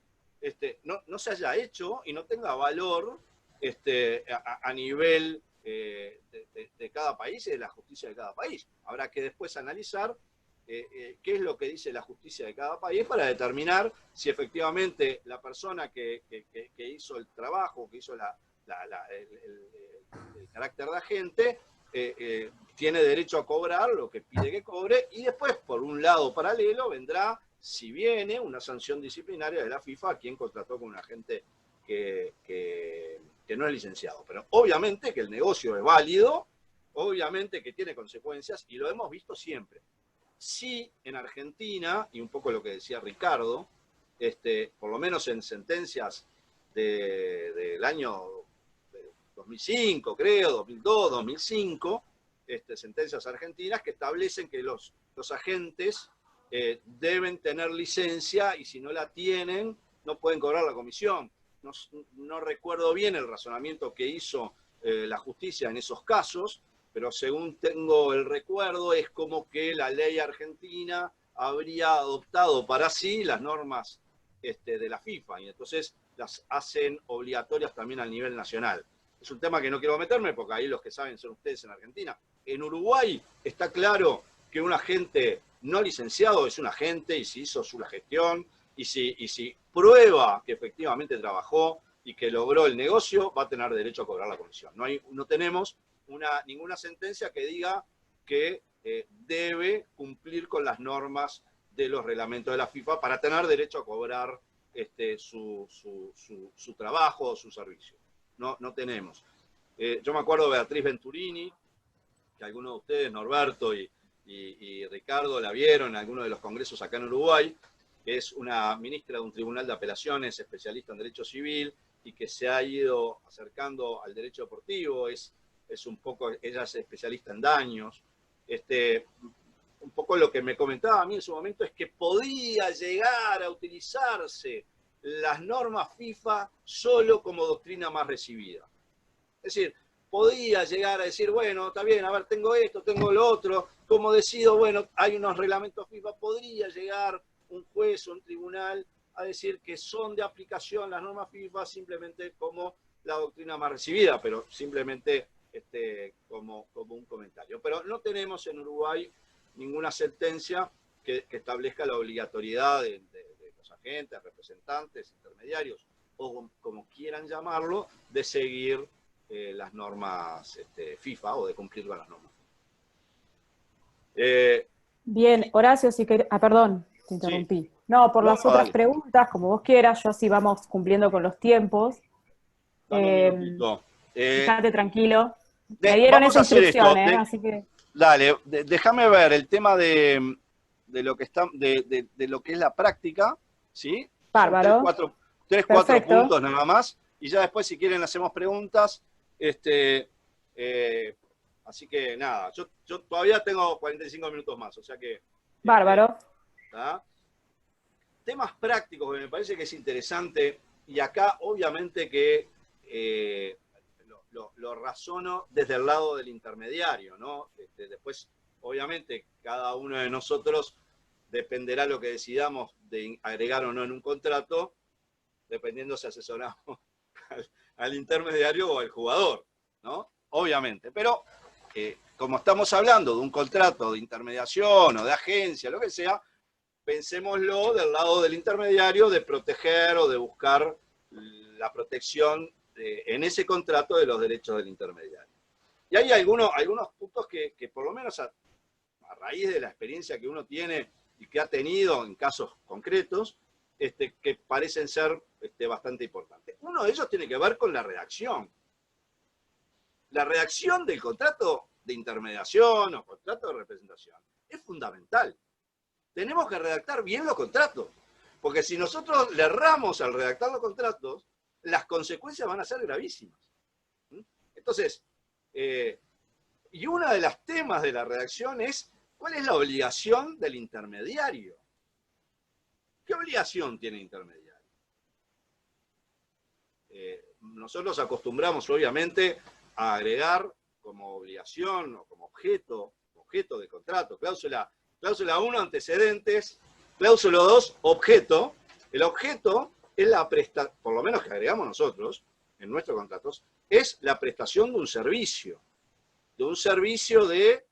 no se haya hecho y no tenga valor a nivel de cada país y de la justicia de cada país. Habrá que después analizar qué es lo que dice la justicia de cada país para determinar si efectivamente la persona que hizo el trabajo, que hizo el carácter de agente, tiene derecho a cobrar lo que pide que cobre, y después, por un lado paralelo, vendrá, si viene, una sanción disciplinaria de la FIFA a quien contrató con un agente que no es licenciado. Pero obviamente que el negocio es válido, obviamente que tiene consecuencias, y lo hemos visto siempre. Sí, en Argentina, y un poco lo que decía Ricardo, por lo menos en sentencias del año 2005, creo, 2002, 2005, sentencias argentinas que establecen que los agentes deben tener licencia, y si no la tienen, no pueden cobrar la comisión. No recuerdo bien el razonamiento que hizo la justicia en esos casos, pero según tengo el recuerdo, es como que la ley argentina habría adoptado para sí las normas de la FIFA, y entonces las hacen obligatorias también a nivel nacional. Es un tema que no quiero meterme, porque ahí los que saben son ustedes en Argentina. En Uruguay está claro que un agente no licenciado es un agente, y si hizo su gestión, y si prueba que efectivamente trabajó y que logró el negocio, va a tener derecho a cobrar la comisión. No tenemos ninguna sentencia que diga que debe cumplir con las normas de los reglamentos de la FIFA para tener derecho a cobrar su trabajo o su servicio. No tenemos. Yo me acuerdo de Beatriz Venturini, que algunos de ustedes, Norberto y Ricardo, la vieron en algunos de los congresos acá en Uruguay, que es una ministra de un tribunal de apelaciones, especialista en derecho civil, y que se ha ido acercando al derecho deportivo. Ella es especialista en daños. Un poco lo que me comentaba a mí en su momento es que podía llegar a utilizarse las normas FIFA solo como doctrina más recibida. Es decir, podía llegar a decir, bueno, está bien, a ver, tengo esto, tengo lo otro, como decido, bueno, hay unos reglamentos FIFA, podría llegar un juez o un tribunal a decir que son de aplicación las normas FIFA simplemente como la doctrina más recibida, pero simplemente como un comentario. Pero no tenemos en Uruguay ninguna sentencia que establezca la obligatoriedad de los agentes, representantes, intermediarios, o como quieran llamarlo, de seguir las normas FIFA, o de cumplir con las normas. Bien, Horacio, si querés... perdón, te interrumpí. Sí. No, por las otras preguntas, como vos quieras, yo así vamos cumpliendo con los tiempos. Dame un minutito. Fíjate tranquilo. Me dieron esa instrucción, así que... Dale, déjame ver el tema de lo que está, de lo que es la práctica, ¿sí? Bárbaro. Tres, cuatro puntos nada más, y ya después, si quieren, hacemos preguntas, Así que nada, yo todavía tengo 45 minutos más, o sea que... Bárbaro. ¿Tá? Temas prácticos que me parece que es interesante, y acá obviamente que lo razono desde el lado del intermediario, ¿no? Después, obviamente, cada uno de nosotros dependerá lo que decidamos de agregar o no en un contrato, dependiendo si asesoramos al intermediario o al jugador, ¿no? Obviamente, pero como estamos hablando de un contrato de intermediación o de agencia, lo que sea, pensémoslo del lado del intermediario, de proteger o de buscar la protección en ese contrato de los derechos del intermediario. Y hay algunos puntos que por lo menos a raíz de la experiencia que uno tiene y que ha tenido en casos concretos, que parecen ser bastante importantes. Uno de ellos tiene que ver con la redacción. La redacción del contrato de intermediación o contrato de representación es fundamental. Tenemos que redactar bien los contratos, porque si nosotros le erramos al redactar los contratos, las consecuencias van a ser gravísimas. Entonces, y uno de los temas de la redacción es, ¿cuál es la obligación del intermediario? ¿Qué obligación tiene el intermediario? Nosotros acostumbramos, obviamente, a agregar como obligación o como objeto de contrato, cláusula 1, antecedentes, cláusula 2, objeto. El objeto es la prestación, por lo menos que agregamos nosotros en nuestros contratos, es la prestación de un servicio de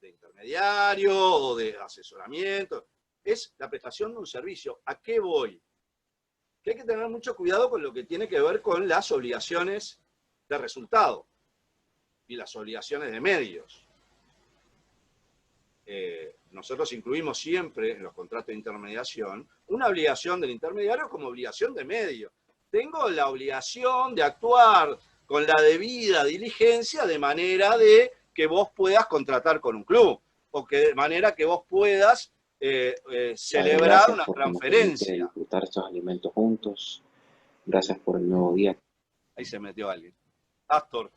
intermediario o de asesoramiento. Es la prestación de un servicio. ¿A qué voy? Que hay que tener mucho cuidado con lo que tiene que ver con las obligaciones de resultado y las obligaciones de medios. Nosotros incluimos siempre en los contratos de intermediación una obligación del intermediario como obligación de medio. Tengo la obligación de actuar con la debida diligencia de manera de que vos puedas contratar con un club, o que de manera que vos puedas celebrar una transferencia. Disfrutar estos alimentos juntos. Gracias por el nuevo día. Ahí se metió alguien. Astor.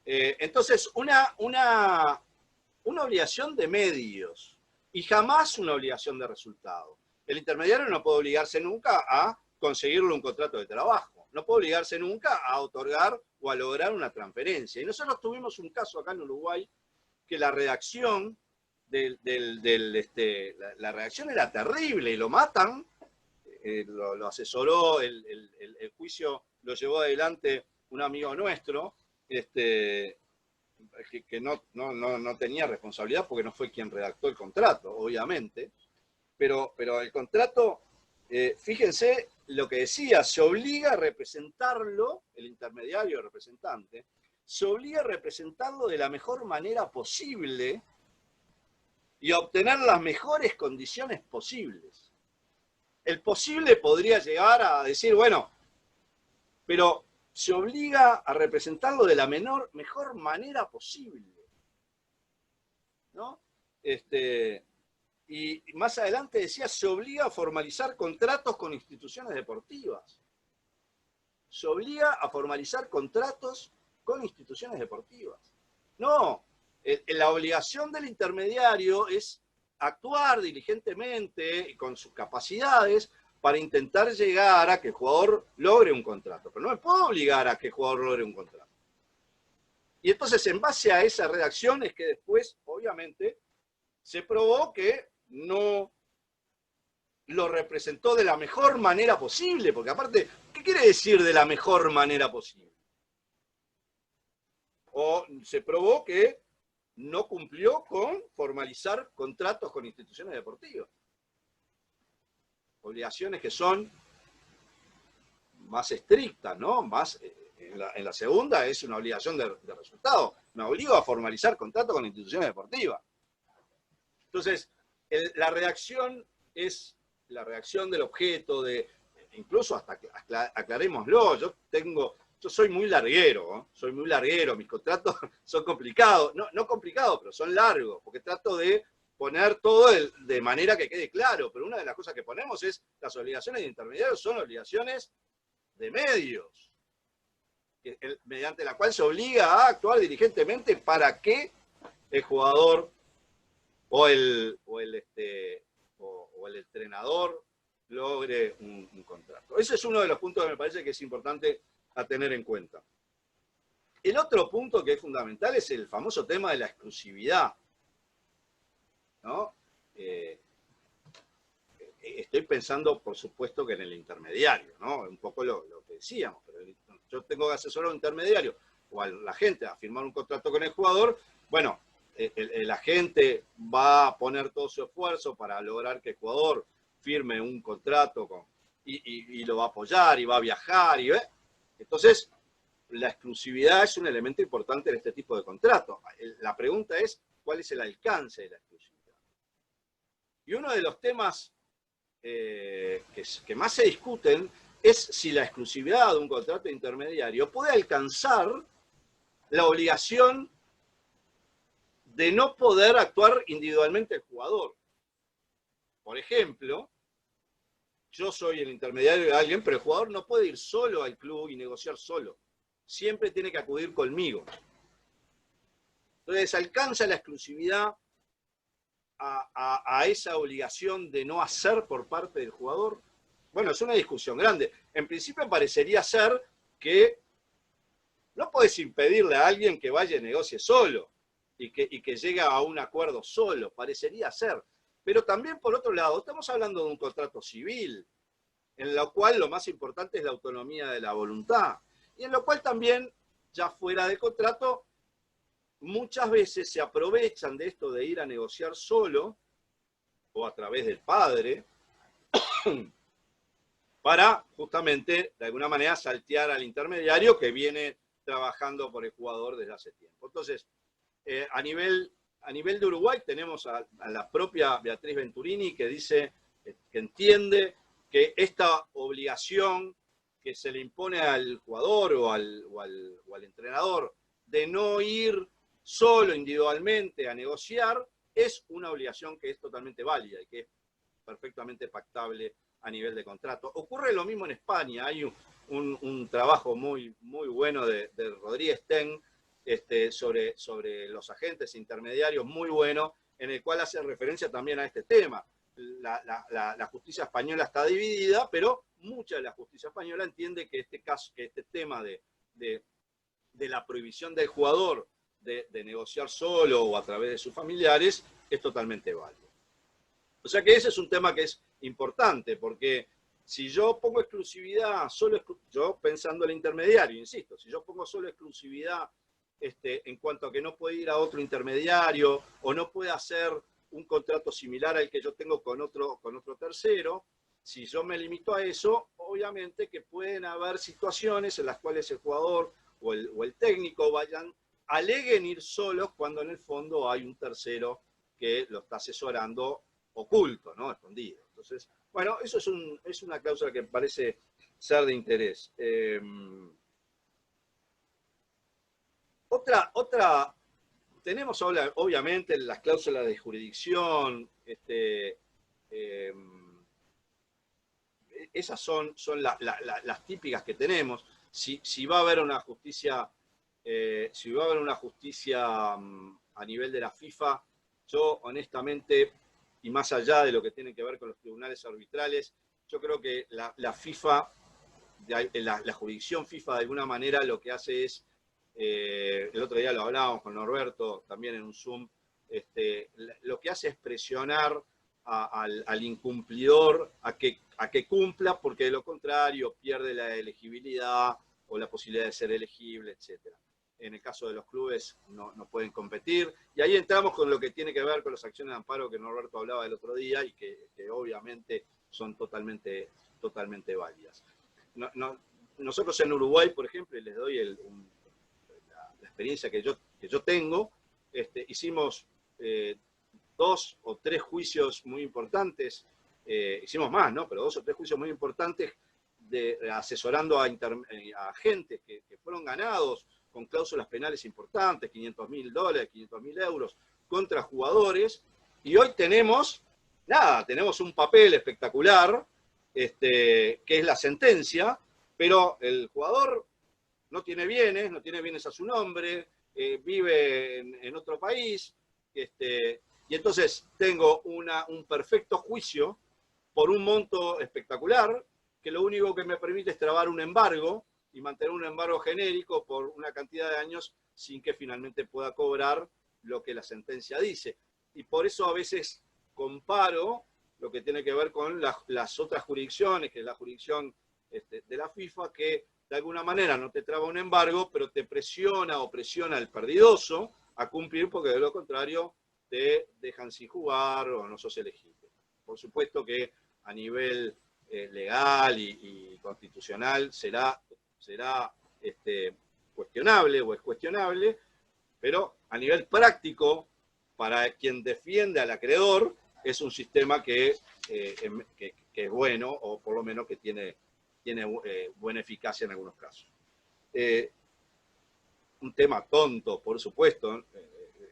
Entonces, una obligación de medios y jamás una obligación de resultado. El intermediario no puede obligarse nunca a conseguirle un contrato de trabajo. No puede obligarse nunca a otorgar o a lograr una transferencia. Y nosotros tuvimos un caso acá en Uruguay que la redacción la redacción era terrible y lo matan. Lo asesoró, el juicio lo llevó adelante un amigo nuestro, que no tenía responsabilidad porque no fue quien redactó el contrato, obviamente, pero el contrato, fíjense lo que decía, se obliga a representarlo, el intermediario, el representante, se obliga a representarlo de la mejor manera posible y a obtener las mejores condiciones posibles. El posible podría llegar a decir, bueno, pero se obliga a representarlo de la mejor manera posible, ¿no? Y más adelante decía, se obliga a formalizar contratos con instituciones deportivas. Se obliga a formalizar contratos con instituciones deportivas. No, la obligación del intermediario es actuar diligentemente y con sus capacidades para intentar llegar a que el jugador logre un contrato. Pero no me puedo obligar a que el jugador logre un contrato. Y entonces, en base a esa redacción, es que después, obviamente, se probó que no lo representó de la mejor manera posible. Porque aparte, ¿qué quiere decir de la mejor manera posible? O se probó que no cumplió con formalizar contratos con instituciones deportivas. Obligaciones que son más estrictas, ¿no? Más, en la segunda es una obligación de resultado. Me obligo a formalizar contratos con instituciones deportivas. Entonces, la redacción es la redacción del objeto, incluso hasta aclarémoslo, yo soy muy larguero, mis contratos son complicados, no complicados, pero son largos, porque trato de poner todo de manera que quede claro, pero una de las cosas que ponemos es las obligaciones de intermediarios son obligaciones de medios, mediante la cual se obliga a actuar diligentemente para que el jugador o el entrenador logre un contrato. Ese es uno de los puntos que me parece que es importante a tener en cuenta. El otro punto que es fundamental es el famoso tema de la exclusividad, ¿no? Estoy pensando, por supuesto, que en el intermediario, ¿no? Un poco lo que decíamos, pero yo tengo que asesorar a un intermediario o a la gente a firmar un contrato con el jugador. Bueno, el agente va a poner todo su esfuerzo para lograr que el jugador firme un contrato y lo va a apoyar y va a viajar. Entonces, la exclusividad es un elemento importante en este tipo de contratos. La pregunta es, ¿cuál es el alcance de la exclusividad? Y uno de los temas que más se discuten es si la exclusividad de un contrato intermediario puede alcanzar la obligación de no poder actuar individualmente el jugador. Por ejemplo, yo soy el intermediario de alguien, pero el jugador no puede ir solo al club y negociar solo. Siempre tiene que acudir conmigo. Entonces, ¿alcanza la exclusividad a esa obligación de no hacer por parte del jugador? Bueno, es una discusión grande. En principio parecería ser que no puedes impedirle a alguien que vaya y negocie solo y que llegue a un acuerdo solo, parecería ser. Pero también, por otro lado, estamos hablando de un contrato civil, en lo cual lo más importante es la autonomía de la voluntad, y en lo cual también, ya fuera del contrato, muchas veces se aprovechan de esto de ir a negociar solo, o a través del padre, para justamente, de alguna manera, saltear al intermediario que viene trabajando por el jugador desde hace tiempo. Entonces, a nivel de Uruguay tenemos a la propia Beatriz Venturini que dice, que entiende que esta obligación que se le impone al jugador o al entrenador de no ir solo individualmente a negociar es una obligación que es totalmente válida y que es perfectamente pactable a nivel de contrato. Ocurre lo mismo en España. Hay un trabajo muy bueno de Rodríguez Ten sobre los agentes intermediarios, muy bueno, en el cual hace referencia también a este tema. La justicia española está dividida, pero mucha de la justicia española entiende que este tema de la prohibición del jugador de negociar solo o a través de sus familiares es totalmente válido. O sea que ese es un tema que es importante, porque si yo pongo exclusividad, yo pensando en el intermediario, insisto, si yo pongo solo exclusividad en cuanto a que no puede ir a otro intermediario o no puede hacer un contrato similar al que yo tengo con otro tercero, si yo me limito a eso, obviamente que pueden haber situaciones en las cuales el jugador o el técnico aleguen ir solos cuando en el fondo hay un tercero que lo está asesorando oculto, ¿no? Escondido. Entonces, bueno, eso es una cláusula que parece ser de interés. Tenemos obviamente las cláusulas de jurisdicción, esas son las típicas que tenemos. Si va a haber una justicia, a nivel de la FIFA, yo honestamente, y más allá de lo que tiene que ver con los tribunales arbitrales, yo creo que la FIFA, la jurisdicción FIFA de alguna manera lo que hace es, el otro día lo hablábamos con Norberto también en un Zoom, lo que hace es presionar al incumplidor a que cumpla, porque de lo contrario pierde la elegibilidad o la posibilidad de ser elegible, etc. En el caso de los clubes no pueden competir, y ahí entramos con lo que tiene que ver con las acciones de amparo que Norberto hablaba el otro día y que obviamente son totalmente válidas. Nosotros en Uruguay, por ejemplo, y les doy la experiencia que yo tengo, hicimos 2 o 3 juicios muy importantes, hicimos más, ¿no? Pero 2 o 3 juicios muy importantes asesorando a agentes que fueron ganados con cláusulas penales importantes, $500.000, €500.000, contra jugadores, y hoy tenemos un papel espectacular, que es la sentencia, pero el jugador no tiene bienes a su nombre, vive en otro país, y entonces tengo un perfecto juicio por un monto espectacular, que lo único que me permite es trabar un embargo y mantener un embargo genérico por una cantidad de años sin que finalmente pueda cobrar lo que la sentencia dice. Y por eso a veces comparo lo que tiene que ver con las otras jurisdicciones, que es la jurisdicción de la FIFA, que de alguna manera no te traba un embargo, pero te presiona o presiona al perdidoso a cumplir, porque de lo contrario te dejan sin jugar o no sos elegible. Por supuesto que a nivel legal y constitucional será cuestionable o es cuestionable, pero a nivel práctico, para quien defiende al acreedor, es un sistema que es bueno, o por lo menos que tiene buena eficacia en algunos casos. Un tema tonto, por supuesto,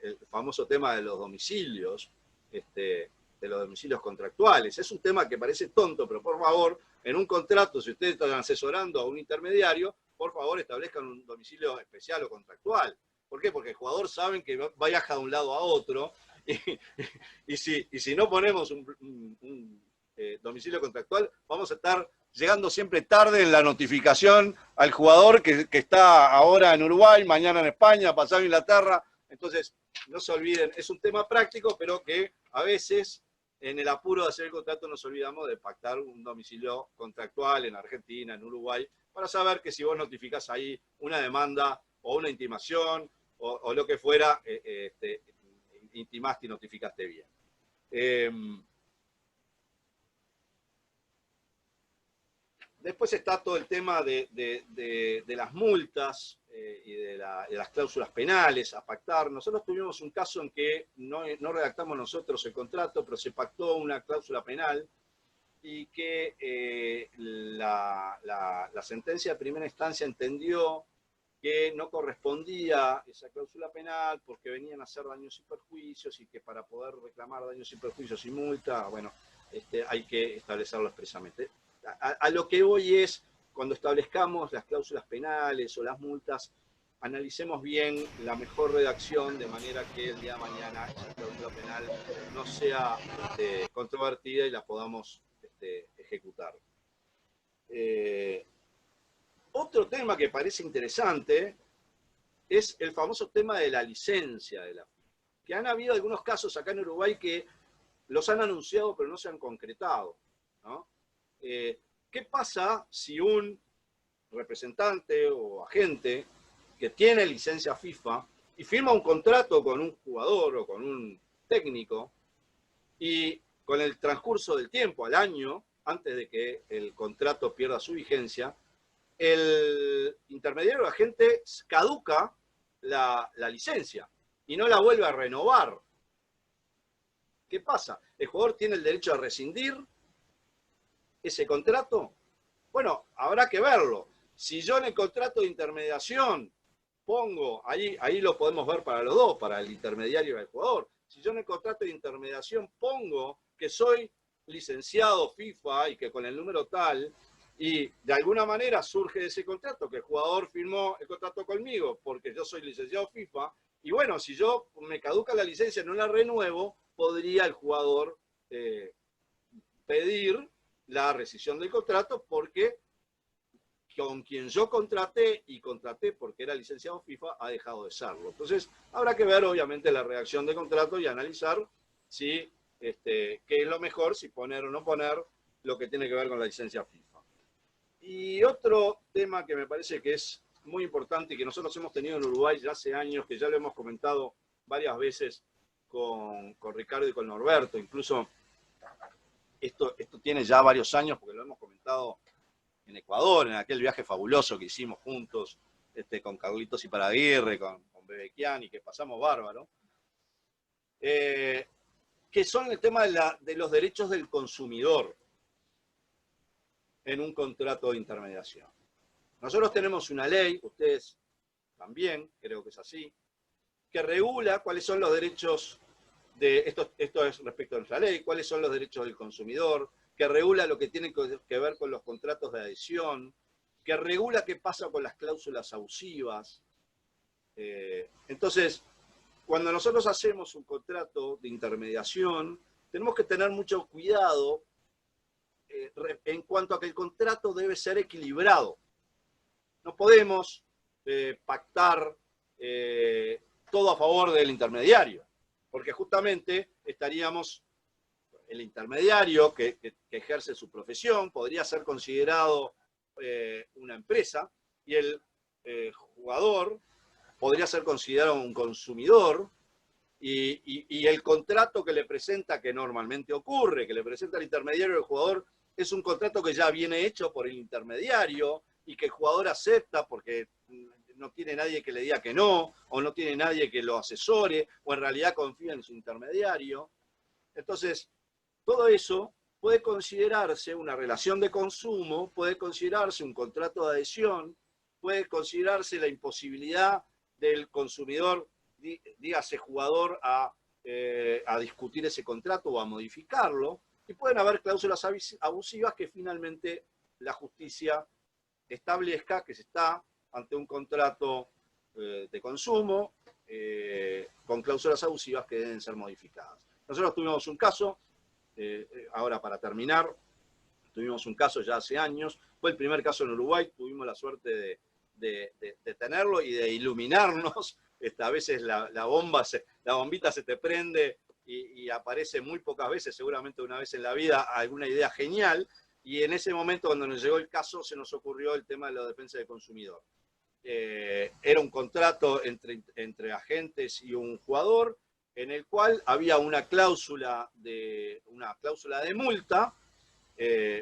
el famoso tema de los domicilios, de los domicilios contractuales. Es un tema que parece tonto, pero por favor, en un contrato, si ustedes están asesorando a un intermediario, por favor establezcan un domicilio especial o contractual. ¿Por qué? Porque el jugador sabe que viaja de un lado a otro, y si no ponemos un domicilio contractual, vamos a estar llegando siempre tarde en la notificación al jugador que está ahora en Uruguay, mañana en España, pasado en Inglaterra. Entonces, no se olviden, es un tema práctico, pero que a veces, en el apuro de hacer el contrato, nos olvidamos de pactar un domicilio contractual en Argentina, en Uruguay, para saber que si vos notificás ahí una demanda o una intimación o lo que fuera, intimaste y notificaste bien. Después está todo el tema de las multas y de las cláusulas penales a pactar. Nosotros tuvimos un caso en que no redactamos nosotros el contrato, pero se pactó una cláusula penal y que la sentencia de primera instancia entendió que no correspondía esa cláusula penal porque venían a hacer daños y perjuicios, y que para poder reclamar daños y perjuicios y multa, bueno, hay que establecerlo expresamente. A lo que voy es, cuando establezcamos las cláusulas penales o las multas, analicemos bien la mejor redacción, de manera que el día de mañana esa cláusula penal no sea controvertida y la podamos ejecutar. Otro tema que parece interesante es el famoso tema de la licencia de la FIFA. Que han habido algunos casos acá en Uruguay que los han anunciado pero no se han concretado, ¿no? ¿Qué pasa si un representante o agente que tiene licencia FIFA y firma un contrato con un jugador o con un técnico, y con el transcurso del tiempo, al año, antes de que el contrato pierda su vigencia, el intermediario o agente caduca la licencia y no la vuelve a renovar? ¿Qué pasa? ¿El jugador tiene el derecho a rescindir ese contrato? Bueno, habrá que verlo. Si yo en el contrato de intermediación pongo, ahí lo podemos ver para los dos, para el intermediario y el jugador. Si yo en el contrato de intermediación pongo que soy licenciado FIFA y que con el número tal, y de alguna manera surge de ese contrato que el jugador firmó el contrato conmigo porque yo soy licenciado FIFA, y bueno, si yo me caduca la licencia y no la renuevo, podría el jugador pedir la rescisión del contrato, porque con quien yo contraté porque era licenciado FIFA ha dejado de serlo. Entonces habrá que ver obviamente la redacción del contrato y analizar si qué es lo mejor, si poner o no poner lo que tiene que ver con la licencia FIFA. Y otro tema que me parece que es muy importante y que nosotros hemos tenido en Uruguay ya hace años, que ya lo hemos comentado varias veces con Ricardo y con Norberto, incluso esto tiene ya varios años porque lo hemos comentado en Ecuador, en aquel viaje fabuloso que hicimos juntos con Carlitos Iparaguirre, con Bebequiani, que pasamos bárbaro, que son el tema de los derechos del consumidor en un contrato de intermediación. Nosotros tenemos una ley, ustedes también, creo que es así, que regula cuáles son los derechos esto es respecto a nuestra ley, cuáles son los derechos del consumidor, que regula lo que tiene que ver con los contratos de adhesión, que regula qué pasa con las cláusulas abusivas. Entonces, cuando nosotros hacemos un contrato de intermediación, tenemos que tener mucho cuidado en cuanto a que el contrato debe ser equilibrado. No podemos pactar todo a favor del intermediario, porque justamente estaríamos, el intermediario que ejerce su profesión podría ser considerado una empresa, y el jugador podría ser considerado un consumidor, y el contrato que le presenta, que normalmente ocurre, que le presenta el intermediario al jugador, es un contrato que ya viene hecho por el intermediario y que el jugador acepta porque no tiene nadie que le diga que no, o no tiene nadie que lo asesore, o en realidad confía en su intermediario. Entonces, todo eso puede considerarse una relación de consumo, puede considerarse un contrato de adhesión, puede considerarse la imposibilidad del consumidor, dígase jugador, a discutir ese contrato o a modificarlo, y pueden haber cláusulas abusivas que finalmente la justicia establezca que se está ante un contrato de consumo con cláusulas abusivas que deben ser modificadas. Nosotros tuvimos un caso, ahora para terminar, tuvimos un caso ya hace años, fue el primer caso en Uruguay, tuvimos la suerte de tenerlo y de iluminarnos. A veces la bombita se te prende y aparece muy pocas veces, seguramente una vez en la vida, alguna idea genial, y en ese momento cuando nos llegó el caso se nos ocurrió el tema de la defensa del consumidor. Era un contrato entre agentes y un jugador, en el cual había una cláusula de multa.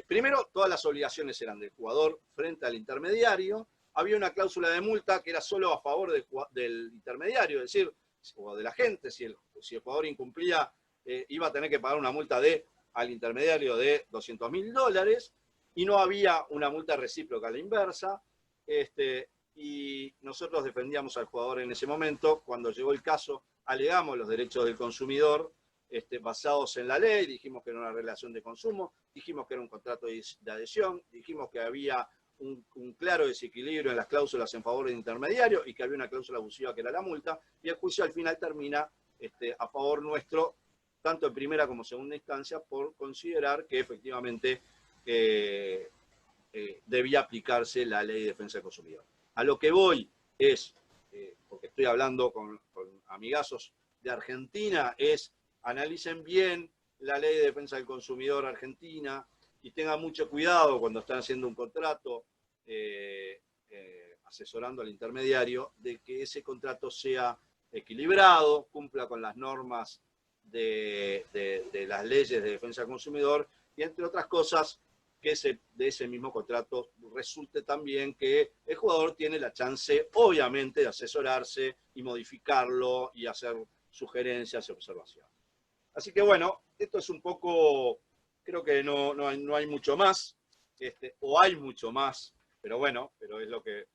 Primero, todas las obligaciones eran del jugador frente al intermediario. Había una cláusula de multa que era solo a favor del intermediario, es decir, o del agente. Si el jugador incumplía, iba a tener que pagar una multa al intermediario de $200.000, y no había una multa recíproca a la inversa. Y nosotros defendíamos al jugador en ese momento. Cuando llegó el caso, alegamos los derechos del consumidor basados en la ley, dijimos que era una relación de consumo, dijimos que era un contrato de adhesión, dijimos que había un claro desequilibrio en las cláusulas en favor del intermediario y que había una cláusula abusiva que era la multa, y el juicio al final termina a favor nuestro, tanto en primera como segunda instancia, por considerar que efectivamente debía aplicarse la ley de defensa del consumidor. A lo que voy es, porque estoy hablando con amigazos de Argentina, es analicen bien la ley de defensa del consumidor argentina y tengan mucho cuidado cuando están haciendo un contrato, asesorando al intermediario, de que ese contrato sea equilibrado, cumpla con las normas de las leyes de defensa del consumidor, y entre otras cosas, que de ese mismo contrato resulte también que el jugador tiene la chance, obviamente, de asesorarse y modificarlo y hacer sugerencias y observaciones. Así que bueno, esto es un poco, creo que no hay mucho más, o hay mucho más, pero bueno, pero es lo que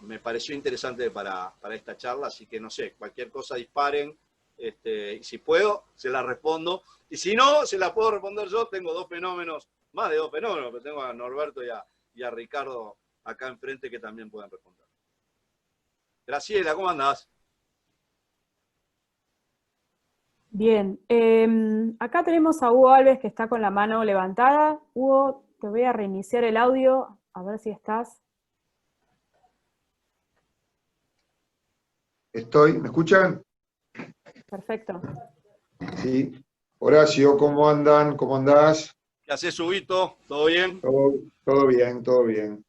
me pareció interesante para esta charla, así que no sé, cualquier cosa disparen, y si puedo, se la respondo, y si no, se la puedo responder yo. Tengo más de dos fenómenos, pero tengo a Norberto y a Ricardo acá enfrente que también pueden responder. Graciela, ¿cómo andás? Bien, acá tenemos a Hugo Alves que está con la mano levantada. Hugo, te voy a reiniciar el audio, a ver si estás. Estoy, ¿me escuchan? Perfecto. Sí. Horacio, ¿cómo andan? ¿Cómo andás? ¿Qué haces, Huguito? ¿Todo bien? Todo bien, todo bien.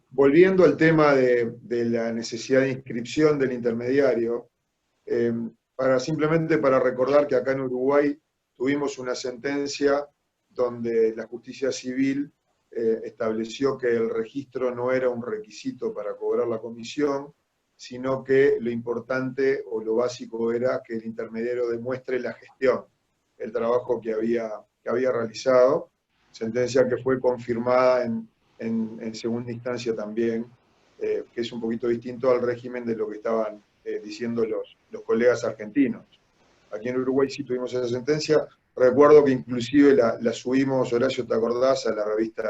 Volviendo al tema de la necesidad de inscripción del intermediario, simplemente para recordar que acá en Uruguay tuvimos una sentencia donde la justicia civil estableció que el registro no era un requisito para cobrar la comisión, sino que lo importante o lo básico era que el intermediario demuestre la gestión, el trabajo que había realizado, sentencia que fue confirmada en segunda instancia también, que es un poquito distinto al régimen de lo que estaban diciendo los colegas argentinos. Aquí en Uruguay sí tuvimos esa sentencia. Recuerdo que inclusive la subimos, Horacio, ¿te acordás?, a la revista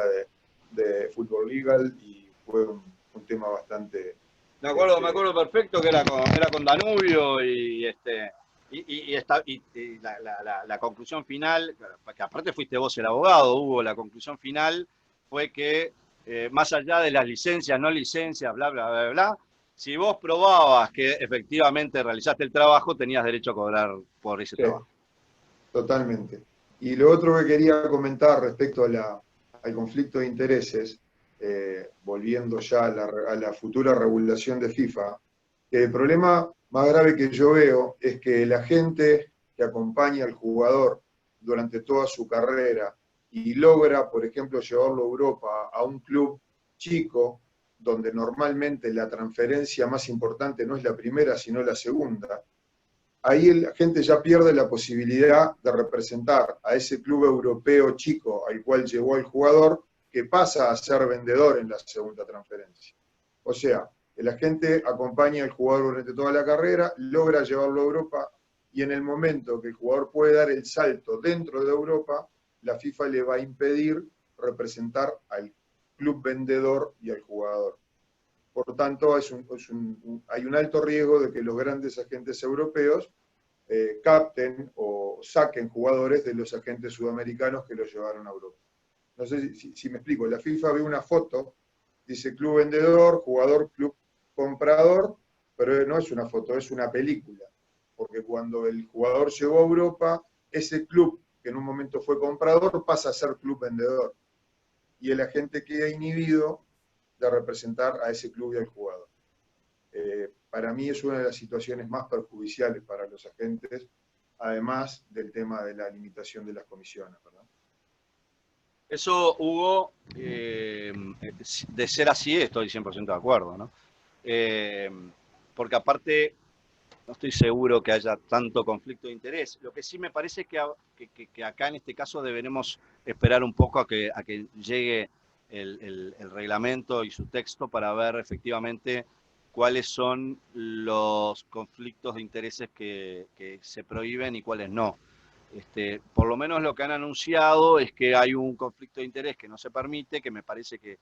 de Fútbol Legal y fue un tema bastante... Me acuerdo perfecto que era con Danubio y la conclusión final, que aparte fuiste vos el abogado, Hugo, la conclusión final fue que más allá de las licencias, no licencias, bla, bla, bla, bla, si vos probabas que efectivamente realizaste el trabajo, tenías derecho a cobrar por ese trabajo. Totalmente. Y lo otro que quería comentar respecto al conflicto de intereses, volviendo ya a la futura regulación de FIFA, que el problema más grave que yo veo es que la gente que acompaña al jugador durante toda su carrera y logra, por ejemplo, llevarlo a Europa, a un club chico, donde normalmente la transferencia más importante no es la primera, sino la segunda, ahí la gente ya pierde la posibilidad de representar a ese club europeo chico al cual llegó el jugador, que pasa a ser vendedor en la segunda transferencia. O sea, el agente acompaña al jugador durante toda la carrera, logra llevarlo a Europa, y en el momento que el jugador puede dar el salto dentro de Europa, la FIFA le va a impedir representar al club vendedor y al jugador. Por tanto, hay un alto riesgo de que los grandes agentes europeos capten o saquen jugadores de los agentes sudamericanos que los llevaron a Europa. No sé si me explico. La FIFA ve una foto, dice club vendedor, jugador, club comprador, pero no es una foto, es una película. Porque cuando el jugador llegó a Europa, ese club que en un momento fue comprador pasa a ser club vendedor. Y el agente queda inhibido de representar a ese club y al jugador. Para mí es una de las situaciones más perjudiciales para los agentes, además del tema de la limitación de las comisiones, ¿verdad? Eso, Hugo, de ser así estoy 100% de acuerdo, ¿no? Porque aparte, no estoy seguro que haya tanto conflicto de interés. Lo que sí me parece que acá en este caso deberemos esperar un poco a que llegue el reglamento y su texto para ver efectivamente cuáles son los conflictos de intereses que se prohíben y cuáles no. Por lo menos lo que han anunciado es que hay un conflicto de interés que no se permite, que me parece que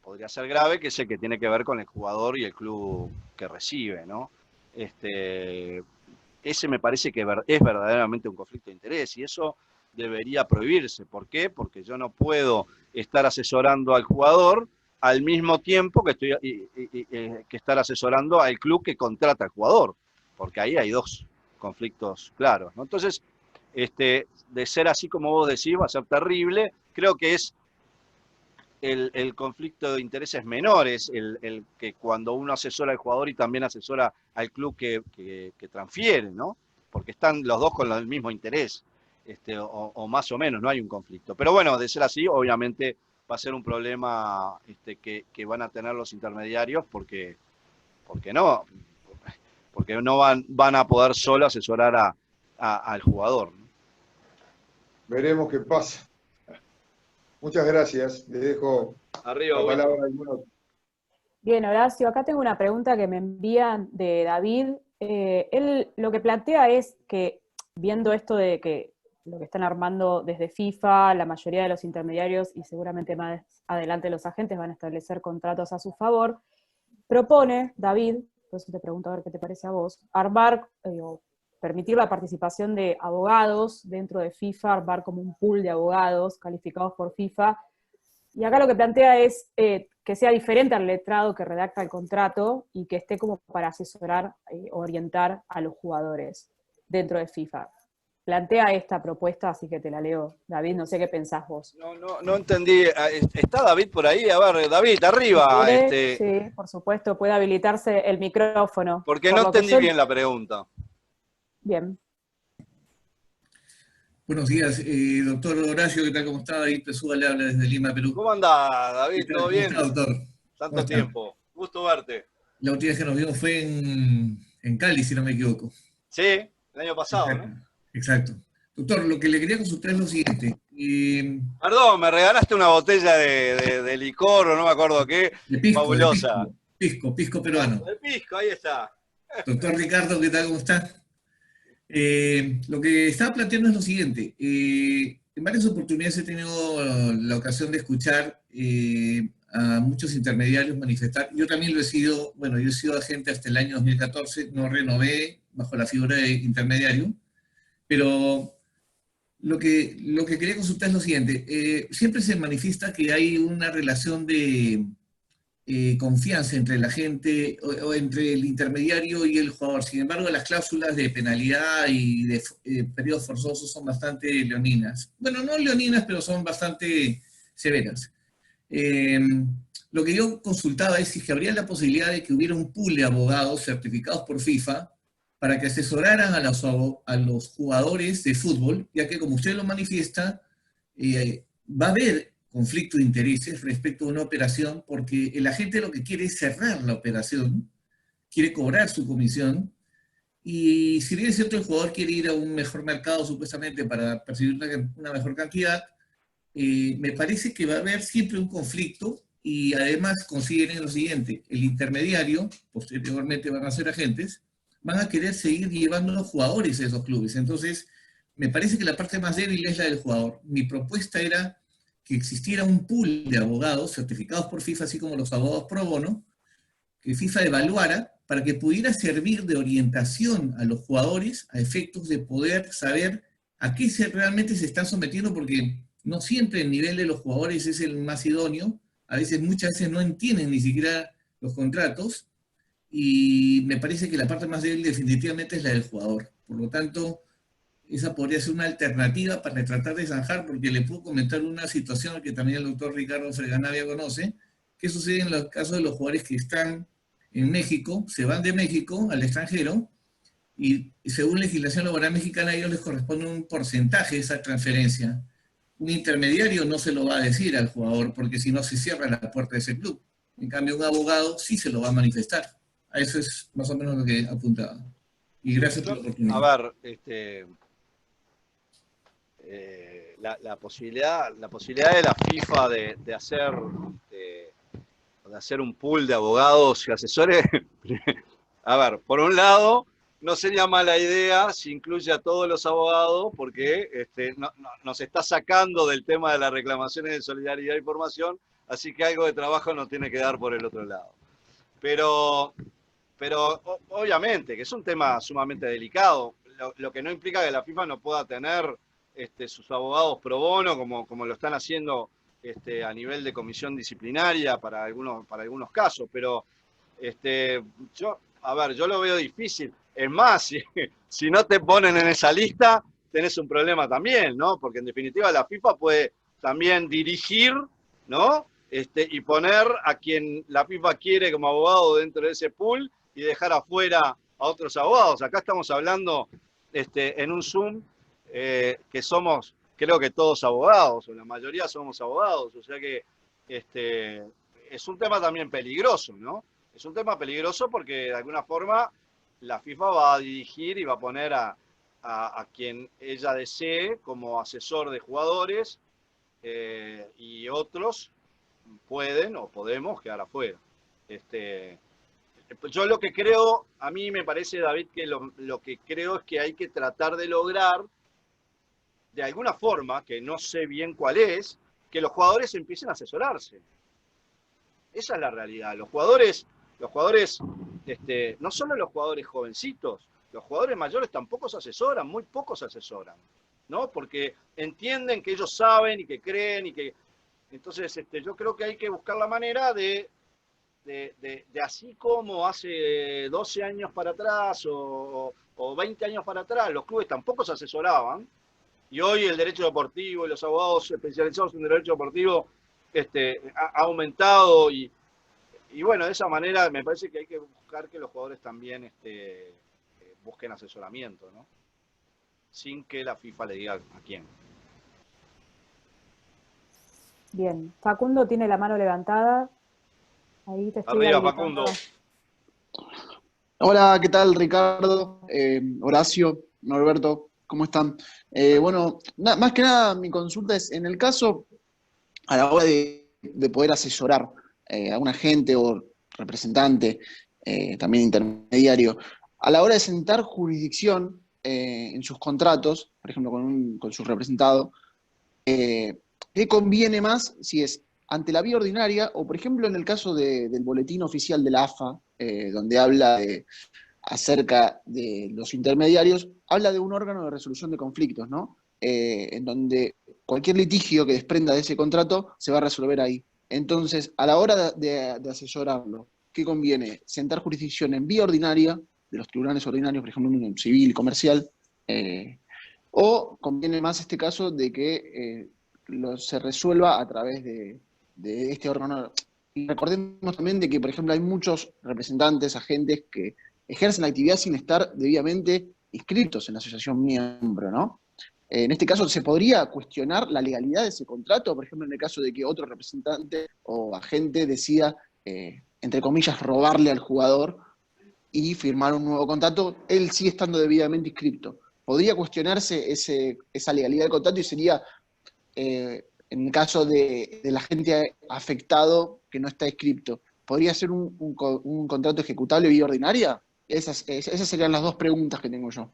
podría ser grave, que es el que tiene que ver con el jugador y el club que recibe, ¿no? Ese me parece que es verdaderamente un conflicto de interés y eso debería prohibirse. ¿Por qué? Porque yo no puedo estar asesorando al jugador al mismo tiempo que estar asesorando al club que contrata al jugador, porque ahí hay dos conflictos claros, ¿no? Entonces, de ser así como vos decís, va a ser terrible. Creo que es el conflicto de intereses menores, el que cuando uno asesora al jugador y también asesora al club que transfiere, ¿no? Porque están los dos con el mismo interés, o más o menos, no hay un conflicto. Pero bueno, de ser así, obviamente va a ser un problema que van a tener los intermediarios porque no van a poder solo asesorar al jugador, ¿no? Veremos qué pasa. Muchas gracias. Le dejo arriba, la palabra a algunos. Bien, Horacio, acá tengo una pregunta que me envían de David. Él lo que plantea es que, viendo esto de que lo que están armando desde FIFA, la mayoría de los intermediarios y seguramente más adelante los agentes van a establecer contratos a su favor, propone, David, por eso te pregunto a ver qué te parece a vos, armar, permitir la participación de abogados dentro de FIFA, armar como un pool de abogados calificados por FIFA, y acá lo que plantea es que sea diferente al letrado que redacta el contrato y que esté como para asesorar, orientar a los jugadores dentro de FIFA. Plantea esta propuesta, así que te la leo, David, no sé qué pensás vos. No entendí. ¿Está David por ahí? A ver, David, arriba. Sí, por supuesto, puede habilitarse el micrófono. Porque no entendí bien la pregunta. Bien. Buenos días, doctor Horacio, ¿qué tal? ¿Cómo está? David Pesúa le habla desde Lima, Perú. ¿Cómo anda, David? ¿Todo bien? ¿Cómo está, doctor? Tanto tiempo. Gusto verte. La última vez que nos vimos fue en Cali, si no me equivoco. Sí, el año pasado, exacto, ¿no? Exacto. Doctor, lo que le quería consultar es lo siguiente. Perdón, me regalaste una botella de licor o no me acuerdo qué. De pisco, fabulosa. Pisco peruano. El pisco, ahí está. Doctor Ricardo, ¿qué tal? ¿Cómo está? Lo que estaba planteando es lo siguiente. en varias oportunidades he tenido la ocasión de escuchar a muchos intermediarios manifestar. Yo también lo he sido, bueno, yo he sido agente hasta el año 2014, no renové bajo la figura de intermediario, pero lo que quería consultar es lo siguiente. Siempre se manifiesta que hay una relación de confianza entre la gente o entre el intermediario y el jugador. Sin embargo, las cláusulas de penalidad y de periodos forzosos son bastante leoninas. Bueno, no leoninas, pero son bastante severas. Lo que yo consultaba es si que habría la posibilidad de que hubiera un pool de abogados certificados por FIFA para que asesoraran a los jugadores de fútbol, ya que como usted lo manifiesta, va a haber conflicto de intereses respecto a una operación, porque el agente lo que quiere es cerrar la operación, quiere cobrar su comisión, y si bien es cierto el jugador quiere ir a un mejor mercado supuestamente para percibir una mejor cantidad, me parece que va a haber siempre un conflicto, y además consideren lo siguiente: el intermediario, posteriormente van a ser agentes, van a querer seguir llevando a los jugadores a esos clubes. Entonces, me parece que la parte más débil es la del jugador. Mi propuesta era que existiera un pool de abogados certificados por FIFA, así como los abogados pro bono, que FIFA evaluara para que pudiera servir de orientación a los jugadores a efectos de poder saber a qué realmente se están sometiendo, porque no siempre el nivel de los jugadores es el más idóneo. A veces, muchas veces no entienden ni siquiera los contratos, y me parece que la parte más débil definitivamente es la del jugador. Por lo tanto, esa podría ser una alternativa para tratar de zanjar, porque le puedo comentar una situación que también el doctor Ricardo Freganavia conoce. ¿Qué sucede en los casos de los jugadores que están en México, se van de México al extranjero, y según legislación laboral mexicana a ellos les corresponde un porcentaje de esa transferencia? Un intermediario no se lo va a decir al jugador, porque si no se cierra la puerta de ese club. En cambio, un abogado sí se lo va a manifestar. A eso es más o menos lo que apuntaba. Y gracias por la oportunidad. A ver, la posibilidad de la FIFA de hacer un pool de abogados y asesores, a ver, por un lado, no sería mala idea si incluye a todos los abogados, porque nos está sacando del tema de las reclamaciones de solidaridad y formación, así que algo de trabajo nos tiene que dar por el otro lado. Pero obviamente que es un tema sumamente delicado, lo que no implica que la FIFA no pueda tener sus abogados pro bono, como lo están haciendo a nivel de comisión disciplinaria para algunos casos, pero yo lo veo difícil. Es más, si no te ponen en esa lista, tenés un problema también, ¿no? Porque en definitiva la FIFA puede también dirigir, ¿no? Y poner a quien la FIFA quiere como abogado dentro de ese pool y dejar afuera a otros abogados. Acá estamos hablando en un Zoom que somos, creo que todos abogados, o la mayoría somos abogados, o sea que es un tema también peligroso, ¿no? Es un tema peligroso porque de alguna forma la FIFA va a dirigir y va a poner a quien ella desee como asesor de jugadores, y otros pueden o podemos quedar afuera. Yo lo que creo, a mí me parece, David, que lo que creo es que hay que tratar de lograr, de alguna forma, que no sé bien cuál es, que los jugadores empiecen a asesorarse. Esa es la realidad. Los jugadores, no solo los jugadores jovencitos, los jugadores mayores tampoco se asesoran, muy pocos se asesoran, ¿no? Porque entienden que ellos saben y que creen y que... Entonces, yo creo que hay que buscar la manera de así como hace 12 años para atrás o 20 años para atrás, los clubes tampoco se asesoraban, y hoy el derecho deportivo y los abogados especializados en derecho deportivo ha aumentado, y bueno, de esa manera me parece que hay que buscar que los jugadores también busquen asesoramiento, ¿no? Sin que la FIFA le diga a quién. Bien, Facundo tiene la mano levantada. Ahí te estoy Arriba, habilitando. Facundo. Hola, ¿qué tal, Ricardo? Horacio, Norberto, ¿cómo están? Bueno, más que nada mi consulta es, en el caso, a la hora de poder asesorar a un agente o representante, también intermediario, a la hora de sentar jurisdicción en sus contratos, por ejemplo, con su representado, ¿qué conviene más si es ante la vía ordinaria o, por ejemplo, en el caso del boletín oficial de la AFA, donde habla acerca de los intermediarios, habla de un órgano de resolución de conflictos, ¿no? En donde cualquier litigio que desprenda de ese contrato se va a resolver ahí. Entonces, a la hora de asesorarlo, ¿qué conviene? Sentar jurisdicción en vía ordinaria, de los tribunales ordinarios, por ejemplo, en civil, comercial, o conviene más este caso de que se resuelva a través de este órgano. Y recordemos también de que, por ejemplo, hay muchos representantes, agentes que ejercen la actividad sin estar debidamente inscritos en la asociación miembro, ¿no? En este caso, ¿se podría cuestionar la legalidad de ese contrato? Por ejemplo, en el caso de que otro representante o agente decida, entre comillas, robarle al jugador y firmar un nuevo contrato, él sigue estando debidamente inscrito. ¿Podría cuestionarse esa legalidad del contrato y sería, en el caso del agente afectado que no está inscrito, ¿podría ser un contrato ejecutable vía ordinaria? Esas serían las dos preguntas que tengo yo.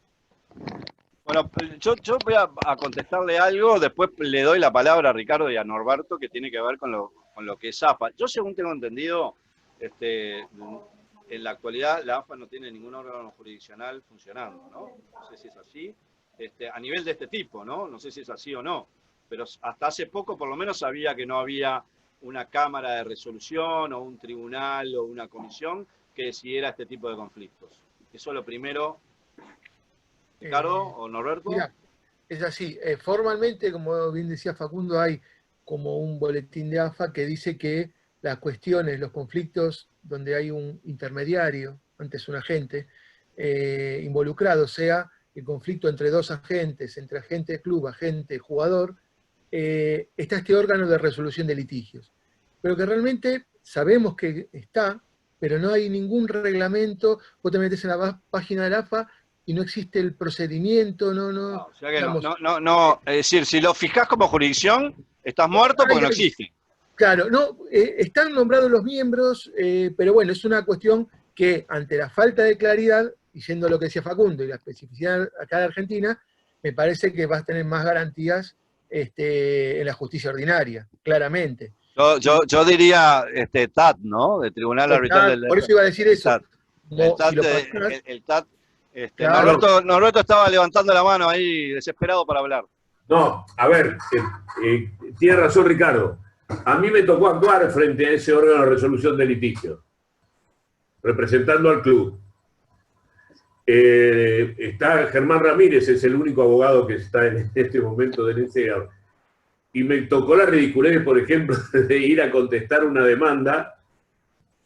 Bueno, yo voy a contestarle algo, después le doy la palabra a Ricardo y a Norberto, que tiene que ver con lo que es AFA. Yo, según tengo entendido, en la actualidad la AFA no tiene ningún órgano jurisdiccional funcionando, ¿no? No sé si es así, a nivel de este tipo, ¿no? No sé si es así o no, pero hasta hace poco por lo menos sabía que no había una cámara de resolución o un tribunal o una comisión que decidiera este tipo de conflictos. Eso es lo primero. ¿Ricardo o Norberto? Mira, es así. Formalmente, como bien decía Facundo, hay como un boletín de AFA que dice que las cuestiones, los conflictos donde hay un intermediario, antes un agente, involucrado, sea el conflicto entre dos agentes, entre agente club, agente jugador, está este órgano de resolución de litigios. Pero que realmente sabemos que está, pero no hay ningún reglamento. Vos te metes en la página de la AFA y no existe el procedimiento, no. O sea que digamos, no, es decir, si lo fijás como jurisdicción, estás muerto porque no existe. Claro, no, están nombrados los miembros, pero bueno, es una cuestión que ante la falta de claridad, y siendo lo que decía Facundo y la especificidad acá de Argentina, me parece que vas a tener más garantías en la justicia ordinaria, claramente. Yo diría TAT, ¿no? De Tribunal Arbitral del... Por eso iba a decir eso. El TAT. Claro. Norberto estaba levantando la mano ahí, desesperado para hablar. No, a ver, tiene razón Ricardo. A mí me tocó actuar frente a ese órgano de resolución de litigios, representando al club. Está Germán Ramírez, es el único abogado que está en este momento del ENSEAD. Y me tocó la ridiculez, por ejemplo, de ir a contestar una demanda,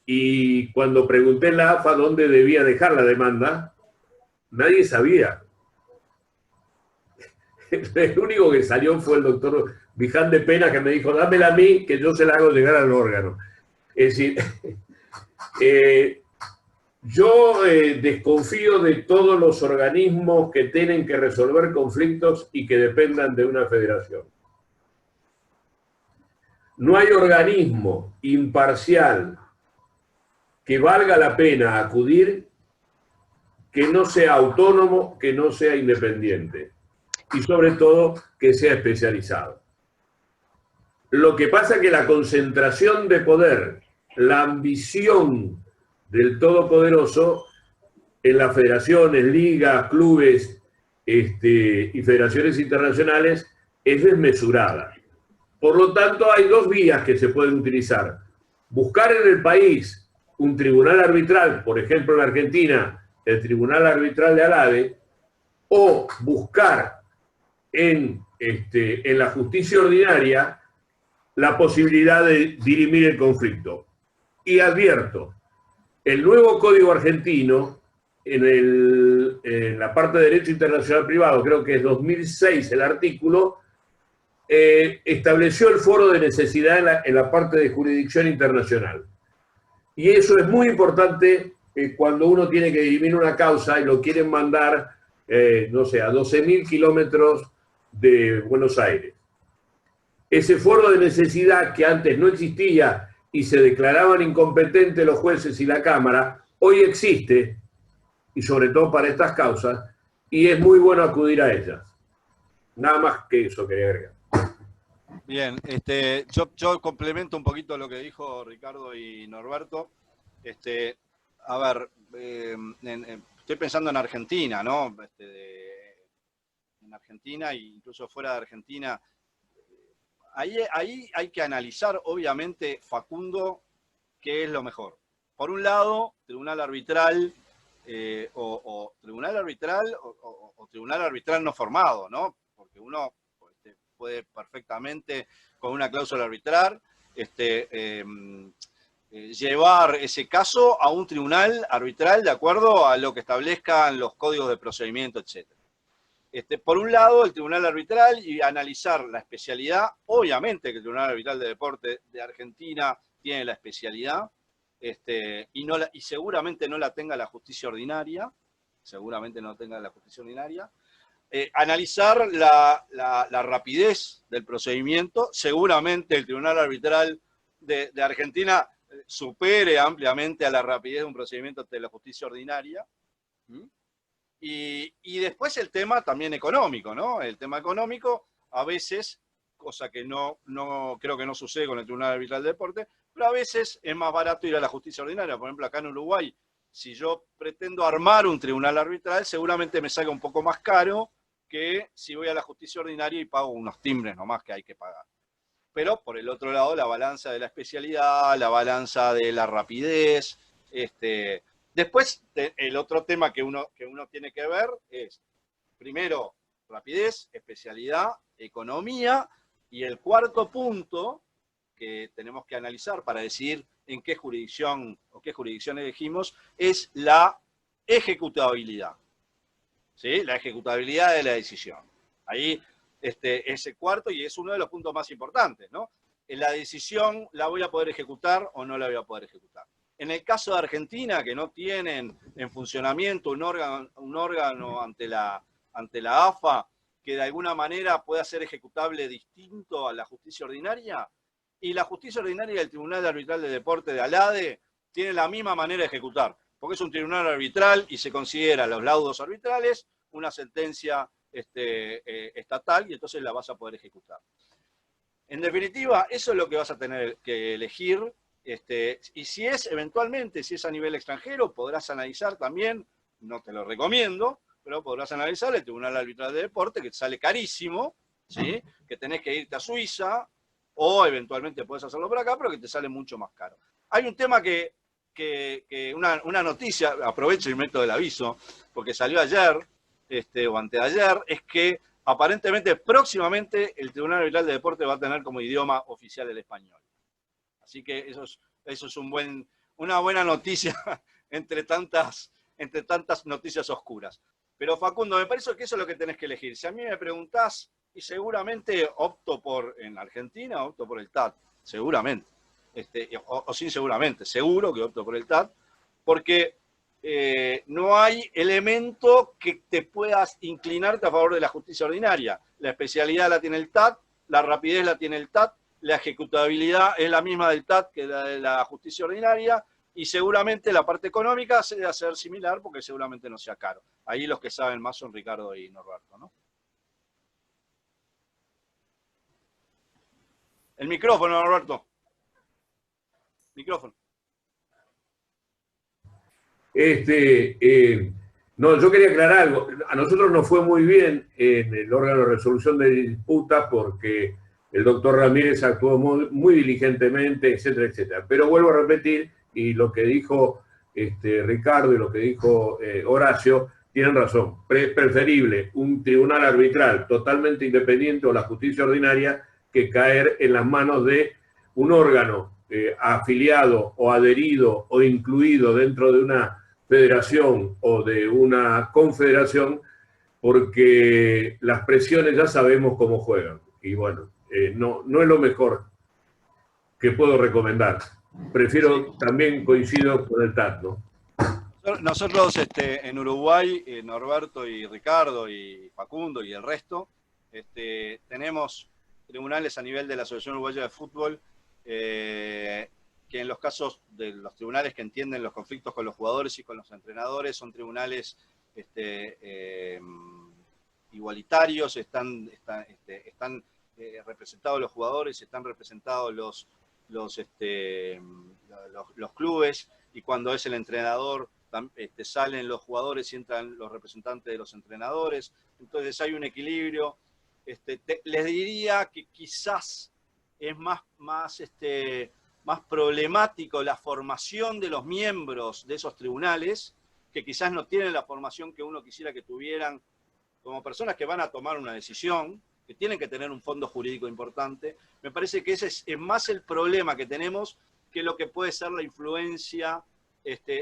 y cuando pregunté en la AFA dónde debía dejar la demanda, nadie sabía. El único que salió fue el doctor Biján de Pena, que me dijo, dámela a mí, que yo se la hago llegar al órgano. Es decir, yo desconfío de todos los organismos que tienen que resolver conflictos y que dependan de una federación. No hay organismo imparcial que valga la pena acudir que no sea autónomo, que no sea independiente y sobre todo que sea especializado. Lo que pasa es que la concentración de poder, la ambición del todopoderoso en las federaciones, ligas, clubes y federaciones internacionales es desmesurada. Por lo tanto, hay dos vías que se pueden utilizar. Buscar en el país un tribunal arbitral, por ejemplo en Argentina, el Tribunal Arbitral de ALADE, o buscar en la justicia ordinaria la posibilidad de dirimir el conflicto. Y advierto, el nuevo Código Argentino, en la parte de Derecho Internacional Privado, creo que es 2006 el artículo, estableció el foro de necesidad en la parte de jurisdicción internacional. Y eso es muy importante cuando uno tiene que dirimir una causa y lo quieren mandar, no sé, a 12.000 kilómetros de Buenos Aires. Ese foro de necesidad que antes no existía y se declaraban incompetentes los jueces y la Cámara, hoy existe, y sobre todo para estas causas, y es muy bueno acudir a ellas. Nada más que eso quería agregar. Bien, yo complemento un poquito lo que dijo Ricardo y Norberto. A ver, estoy pensando en Argentina, ¿no? En Argentina e incluso fuera de Argentina. Ahí hay que analizar, obviamente, Facundo, qué es lo mejor. Por un lado, tribunal arbitral, o tribunal arbitral o tribunal arbitral no formado, ¿no? Porque uno puede perfectamente, con una cláusula arbitral, llevar ese caso a un tribunal arbitral de acuerdo a lo que establezcan los códigos de procedimiento, etc. Por un lado, el tribunal arbitral y analizar la especialidad. Obviamente que el Tribunal Arbitral de Deporte de Argentina tiene la especialidad, y seguramente no la tenga la justicia ordinaria, analizar la rapidez del procedimiento. Seguramente el Tribunal Arbitral de Argentina supere ampliamente a la rapidez de un procedimiento ante la justicia ordinaria. Y después el tema también económico, ¿no? El tema económico, a veces, cosa que no creo que no sucede con el Tribunal Arbitral de Deporte, pero a veces es más barato ir a la justicia ordinaria. Por ejemplo, acá en Uruguay, si yo pretendo armar un tribunal arbitral, seguramente me salga un poco más caro que si voy a la justicia ordinaria y pago unos timbres nomás que hay que pagar. Pero por el otro lado, la balanza de la especialidad, la balanza de la rapidez. Después, el otro tema que uno tiene que ver es, primero, rapidez, especialidad, economía, y el cuarto punto que tenemos que analizar para decidir en qué jurisdicción o qué jurisdicción elegimos es la ejecutabilidad. ¿Sí? La ejecutabilidad de la decisión. Ahí ese cuarto, y es uno de los puntos más importantes, ¿no? La decisión, ¿la voy a poder ejecutar o no la voy a poder ejecutar? En el caso de Argentina, que no tienen en funcionamiento un órgano ante la AFA que de alguna manera pueda ser ejecutable distinto a la justicia ordinaria, y la justicia ordinaria del Tribunal Arbitral de Deporte de ALADE tiene la misma manera de ejecutar, porque es un tribunal arbitral y se considera los laudos arbitrales una sentencia estatal, y entonces la vas a poder ejecutar. En definitiva, eso es lo que vas a tener que elegir. Y si es eventualmente, si es a nivel extranjero, podrás analizar también, no te lo recomiendo, pero podrás analizar el Tribunal Arbitral de Deporte, que te sale carísimo, ¿sí? Que tenés que irte a Suiza, o eventualmente podés hacerlo por acá, pero que te sale mucho más caro. Hay un tema una noticia, aprovecho y meto el aviso, porque salió ayer, o anteayer, es que aparentemente próximamente el Tribunal Arbitral de Deporte va a tener como idioma oficial el español. Así que eso es una buena noticia entre tantas noticias oscuras. Pero Facundo, me parece que eso es lo que tenés que elegir. Si a mí me preguntás, y seguramente en Argentina opto por el TAT, seguramente. O sin seguramente, seguro que opto por el TAT, porque no hay elemento que te puedas inclinarte a favor de la justicia ordinaria. La especialidad la tiene el TAT, la rapidez la tiene el TAT, la ejecutabilidad es la misma del TAT que la de la justicia ordinaria, y seguramente la parte económica se debe hacer similar porque seguramente no sea caro. Ahí los que saben más son Ricardo y Norberto, ¿no? El micrófono, Norberto. Micrófono. No, yo quería aclarar algo. A nosotros nos fue muy bien en el órgano de resolución de disputas porque el doctor Ramírez actuó muy diligentemente, etcétera, etcétera. Pero vuelvo a repetir, y lo que dijo Ricardo y lo que dijo Horacio, tienen razón. Es preferible un tribunal arbitral totalmente independiente o la justicia ordinaria que caer en las manos de un órgano afiliado o adherido o incluido dentro de una federación o de una confederación, porque las presiones ya sabemos cómo juegan. Y bueno, no es lo mejor que puedo recomendar. Prefiero, sí. También coincido con el TAT, ¿no? Nosotros en Uruguay, Norberto y Ricardo y Facundo y el resto, tenemos tribunales a nivel de la Asociación Uruguaya de Fútbol, que en los casos de los tribunales que entienden los conflictos con los jugadores y con los entrenadores son tribunales igualitarios, están representados los jugadores, están representados los clubes, y cuando es el entrenador salen los jugadores y entran los representantes de los entrenadores. Entonces hay un equilibrio. Les diría que quizás es más problemático la formación de los miembros de esos tribunales, que quizás no tienen la formación que uno quisiera que tuvieran como personas que van a tomar una decisión, que tienen que tener un fondo jurídico importante. Me parece que ese es más el problema que tenemos que lo que puede ser la influencia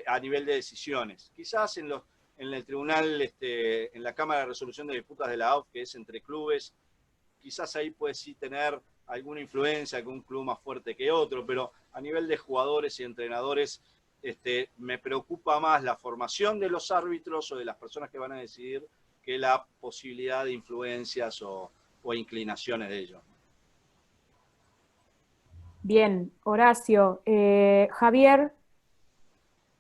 a nivel de decisiones. Quizás en el tribunal, en la Cámara de Resolución de Disputas de la AUF, que es entre clubes, quizás ahí puede sí tener alguna influencia, algún club más fuerte que otro, pero a nivel de jugadores y entrenadores, me preocupa más la formación de los árbitros o de las personas que van a decidir que la posibilidad de influencias o inclinaciones de ellos. Bien, Horacio. Javier,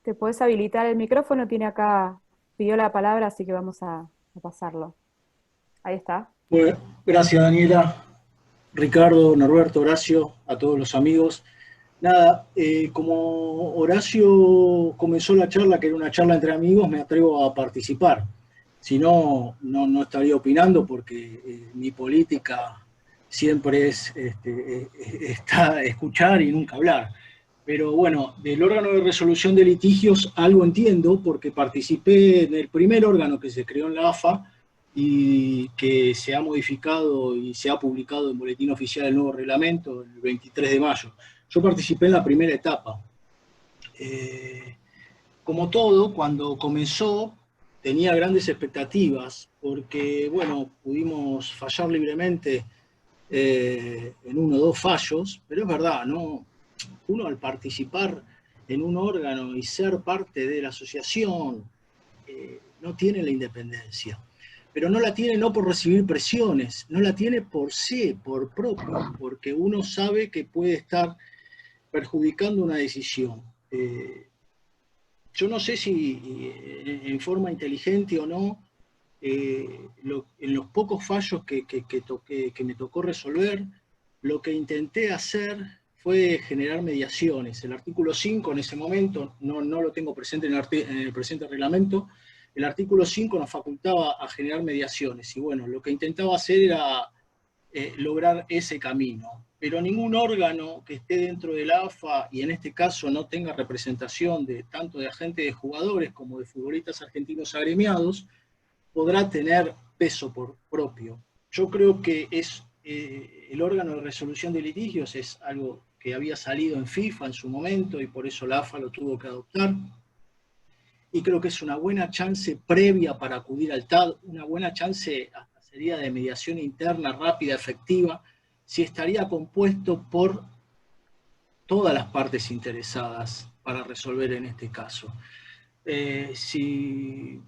¿te podés habilitar el micrófono? Pidió la palabra, así que vamos a pasarlo. Ahí está. Bueno, gracias, Daniela, Ricardo, Norberto, Horacio, a todos los amigos. Nada, como Horacio comenzó la charla, que era una charla entre amigos, me atrevo a participar. Si no, no estaría opinando, porque mi política siempre está escuchar y nunca hablar. Pero bueno, del órgano de resolución de litigios algo entiendo, porque participé en el primer órgano que se creó en la AFA y que se ha modificado y se ha publicado en Boletín Oficial el nuevo reglamento el 23 de mayo. Yo participé en la primera etapa. Como todo, cuando comenzó tenía grandes expectativas, porque bueno, pudimos fallar libremente en 1 o 2 fallos, pero es verdad, ¿no? Uno al participar en un órgano y ser parte de la asociación no tiene la independencia, pero no la tiene no por recibir presiones, no la tiene por sí, por propio, porque uno sabe que puede estar perjudicando una decisión. Yo no sé si en forma inteligente o no, en los pocos fallos que me tocó resolver, lo que intenté hacer fue generar mediaciones. El artículo 5 en ese momento, no lo tengo presente en el presente reglamento, el artículo 5 nos facultaba a generar mediaciones, y bueno, lo que intentaba hacer era lograr ese camino. Pero ningún órgano que esté dentro de la AFA, y en este caso no tenga representación tanto de agentes de jugadores como de futbolistas argentinos agremiados, podrá tener peso propio. Yo creo que el órgano de resolución de litigios es algo que había salido en FIFA en su momento, y por eso la AFA lo tuvo que adoptar. Y creo que es una buena chance previa para acudir al TAD, una buena chance hasta sería de mediación interna, rápida, efectiva, si estaría compuesto por todas las partes interesadas para resolver en este caso. Si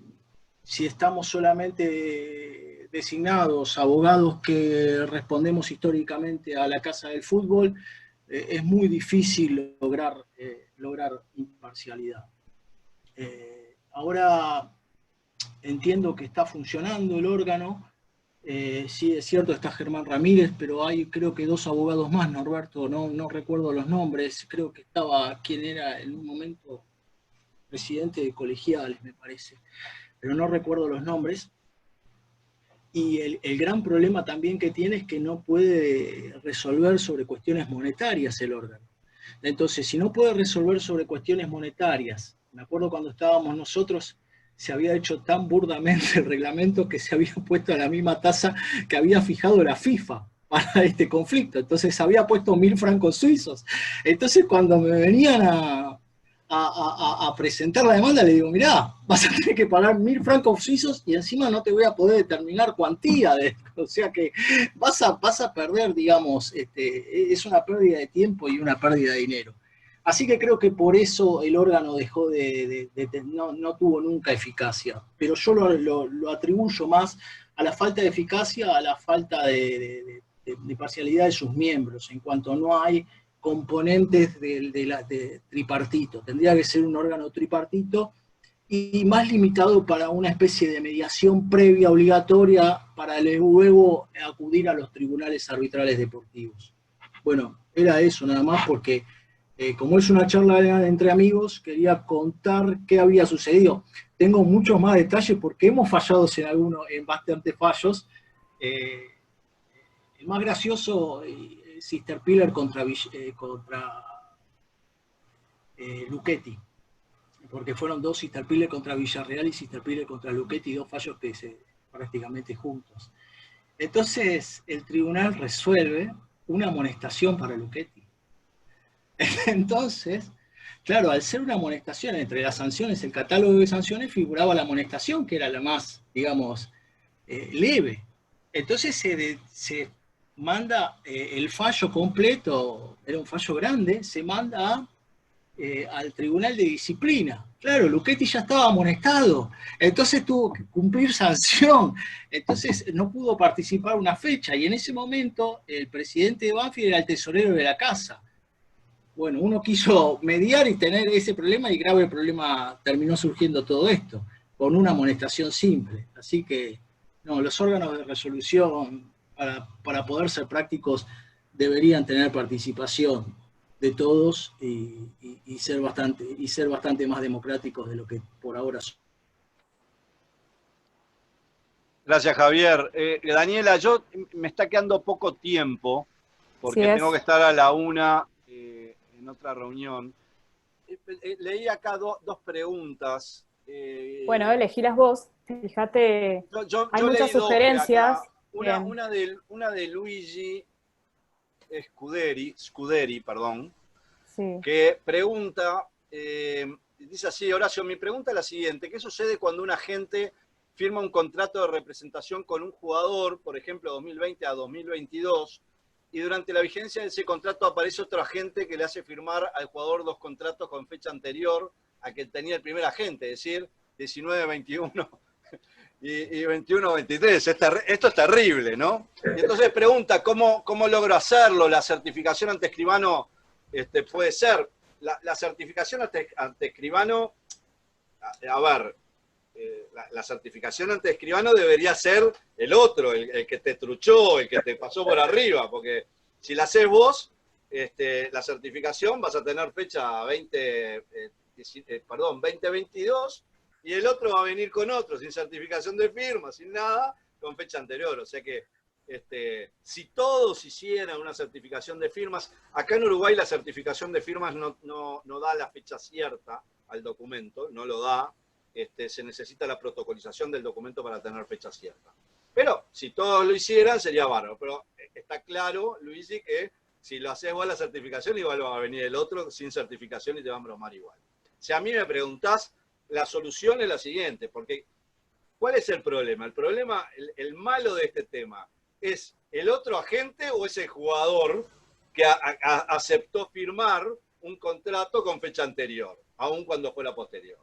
estamos solamente designados abogados que respondemos históricamente a la Casa del Fútbol, es muy difícil lograr imparcialidad. Ahora entiendo que está funcionando el órgano. Sí, es cierto, está Germán Ramírez, pero hay creo que 2 abogados más, Norberto, no recuerdo los nombres, creo que estaba quien era en un momento presidente de colegiales, me parece, pero no recuerdo los nombres. Y el gran problema también que tiene es que no puede resolver sobre cuestiones monetarias el órgano. Entonces, si no puede resolver sobre cuestiones monetarias, me acuerdo cuando estábamos nosotros, se había hecho tan burdamente el reglamento que se había puesto a la misma tasa que había fijado la FIFA para este conflicto. Entonces se había puesto 1000 francos suizos. Entonces cuando me venían a presentar la demanda, le digo, mirá, vas a tener que pagar 1000 francos suizos y encima no te voy a poder determinar cuantía de esto. O sea que vas a perder, digamos, es una pérdida de tiempo y una pérdida de dinero. Así que creo que por eso el órgano dejó no tuvo nunca eficacia. Pero yo lo atribuyo más a la falta de eficacia, a la falta de parcialidad de sus miembros, en cuanto no hay componentes de tripartito. Tendría que ser un órgano tripartito y más limitado para una especie de mediación previa obligatoria para luego acudir a los tribunales arbitrales deportivos. Bueno, era eso nada más porque como es una charla entre amigos, quería contar qué había sucedido. Tengo muchos más detalles porque hemos fallado en bastantes fallos. El más gracioso, Sister Piller contra Luchetti, porque fueron dos Sister Piller contra Villarreal y Sister Piller contra Luchetti, dos fallos que prácticamente juntos. Entonces el tribunal resuelve una amonestación para Luchetti. Entonces, claro, al ser una amonestación, entre las sanciones, el catálogo de sanciones, figuraba la amonestación, que era la más, digamos, leve. Entonces se manda el fallo completo, era un fallo grande, se manda al Tribunal de Disciplina. Claro, Luchetti ya estaba amonestado, entonces tuvo que cumplir sanción, entonces no pudo participar una fecha, y en ese momento el presidente de Banfield era el tesorero de la casa. Bueno, uno quiso mediar y tener ese problema, y grave problema terminó surgiendo todo esto, con una amonestación simple. Así que, no, los órganos de resolución, para poder ser prácticos, deberían tener participación de todos y ser bastante más democráticos de lo que por ahora son. Gracias, Javier. Daniela, me está quedando poco tiempo, porque tengo que estar a la 1 en otra reunión. Leí acá dos preguntas. Bueno, elegílas vos. Fíjate, hay muchas sugerencias. Una de Luigi Scuderi, perdón, sí, que pregunta, dice así: Horacio, mi pregunta es la siguiente: ¿qué sucede cuando un agente firma un contrato de representación con un jugador, por ejemplo, 2020 a 2022, y durante la vigencia de ese contrato aparece otro agente que le hace firmar al jugador 2 contratos con fecha anterior a que tenía el primer agente, es decir, 19-21 y 21-23? Esto es terrible, ¿no? Y entonces pregunta, ¿cómo logro hacerlo? ¿La certificación ante escribano puede ser? La certificación ante escribano, a ver, la certificación ante escribano debería ser el otro, el que te truchó, el que te pasó por arriba, porque si la haces vos, la certificación vas a tener fecha 2022, y el otro va a venir con otro, sin certificación de firma, sin nada, con fecha anterior. O sea que si todos hicieran una certificación de firmas, acá en Uruguay la certificación de firmas no da la fecha cierta al documento, no lo da. Se necesita la protocolización del documento para tener fecha cierta. Pero si todos lo hicieran sería bárbaro. Pero está claro, Luigi, que si lo haces vos la certificación, igual va a venir el otro sin certificación y te van a bromar igual. Si a mí me preguntás, la solución es la siguiente, porque ¿cuál es el problema? El problema, el malo de este tema, ¿es el otro agente o es el jugador que aceptó firmar un contrato con fecha anterior, aun cuando fuera posterior?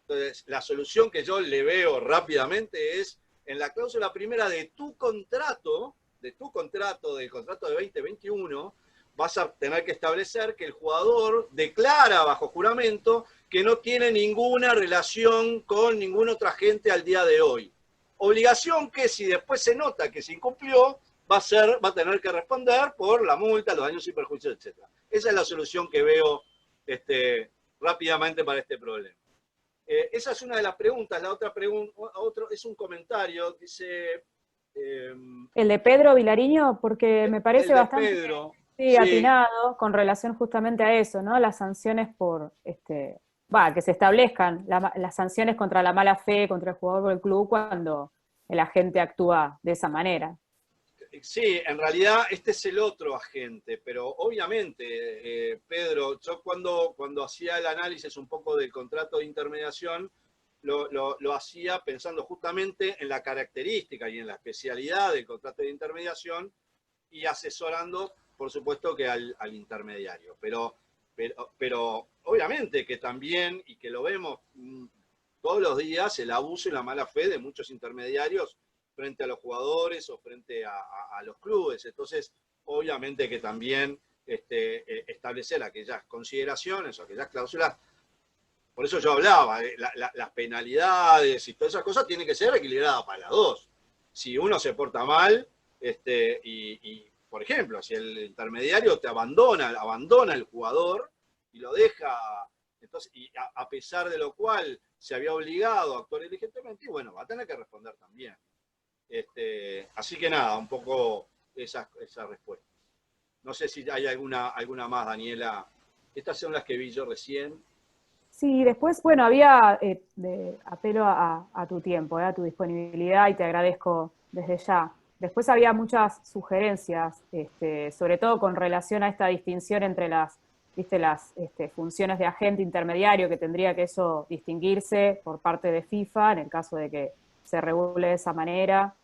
Entonces, la solución que yo le veo rápidamente es, en la cláusula primera de tu contrato, del contrato de 2021, vas a tener que establecer que el jugador declara bajo juramento que no tiene ninguna relación con ningún otro agente al día de hoy. Obligación que, si después se nota que se incumplió, va a tener que responder por la multa, los daños y perjuicios, etc. Esa es la solución que veo rápidamente para este problema. Esa es una de las preguntas. La otra pregunta es un comentario, dice... el de Pedro Vilariño, porque me parece bastante... Pedro, sí, atinado, con relación justamente a eso, ¿no? Las sanciones por... que se establezcan las sanciones contra la mala fe, contra el jugador del club, cuando el agente actúa de esa manera. Sí, en realidad este es el otro agente, pero obviamente, Pedro, yo cuando hacía el análisis un poco del contrato de intermediación, lo hacía pensando justamente en la característica y en la especialidad del contrato de intermediación y asesorando, por supuesto, que al intermediario. Pero obviamente que también, y que lo vemos todos los días, el abuso y la mala fe de muchos intermediarios frente a los jugadores o frente a los clubes. Entonces, obviamente que también establecer aquellas consideraciones o aquellas cláusulas Por eso yo hablaba, las penalidades y todas esas cosas tienen que ser equilibradas para las dos. Si uno se porta mal, por ejemplo, si el intermediario te abandona al jugador y lo deja, entonces, y a pesar de lo cual se había obligado a actuar diligentemente, y bueno, va a tener que responder también. Así que nada, un poco esa respuesta. No sé si hay alguna más, Daniela. Estas son las que vi yo recién. Sí, después, bueno, había, apelo a tu tiempo, a tu disponibilidad, y te agradezco desde ya. Después había muchas sugerencias, sobre todo con relación a esta distinción entre las funciones de agente intermediario, que tendría que eso distinguirse por parte de FIFA, en el caso de que se regule de esa manera.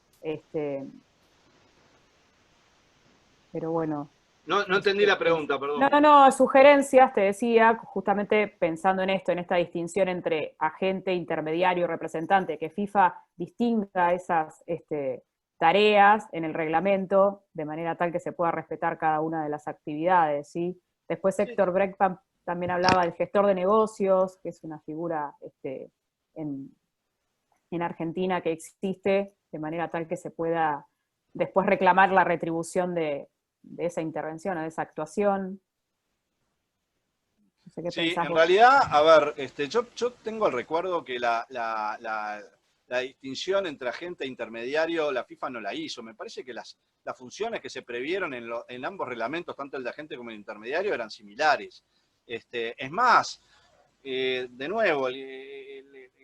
Pero bueno. No entendí la pregunta, perdón. No, sugerencias, te decía, justamente pensando en esto, en esta distinción entre agente, intermediario y representante, que FIFA distinga esas tareas en el reglamento, de manera tal que se pueda respetar cada una de las actividades, ¿sí? Después Héctor Breckman también hablaba del gestor de negocios, que es una figura en Argentina que existe, de manera tal que se pueda después reclamar la retribución de esa intervención o de esa actuación. No sé qué sí, en vos. realidad, a ver, yo tengo el recuerdo que la distinción entre agente e intermediario, la FIFA no la hizo. Me parece que las funciones que se previeron en ambos reglamentos, tanto el de agente como el intermediario, eran similares. Es más, de nuevo,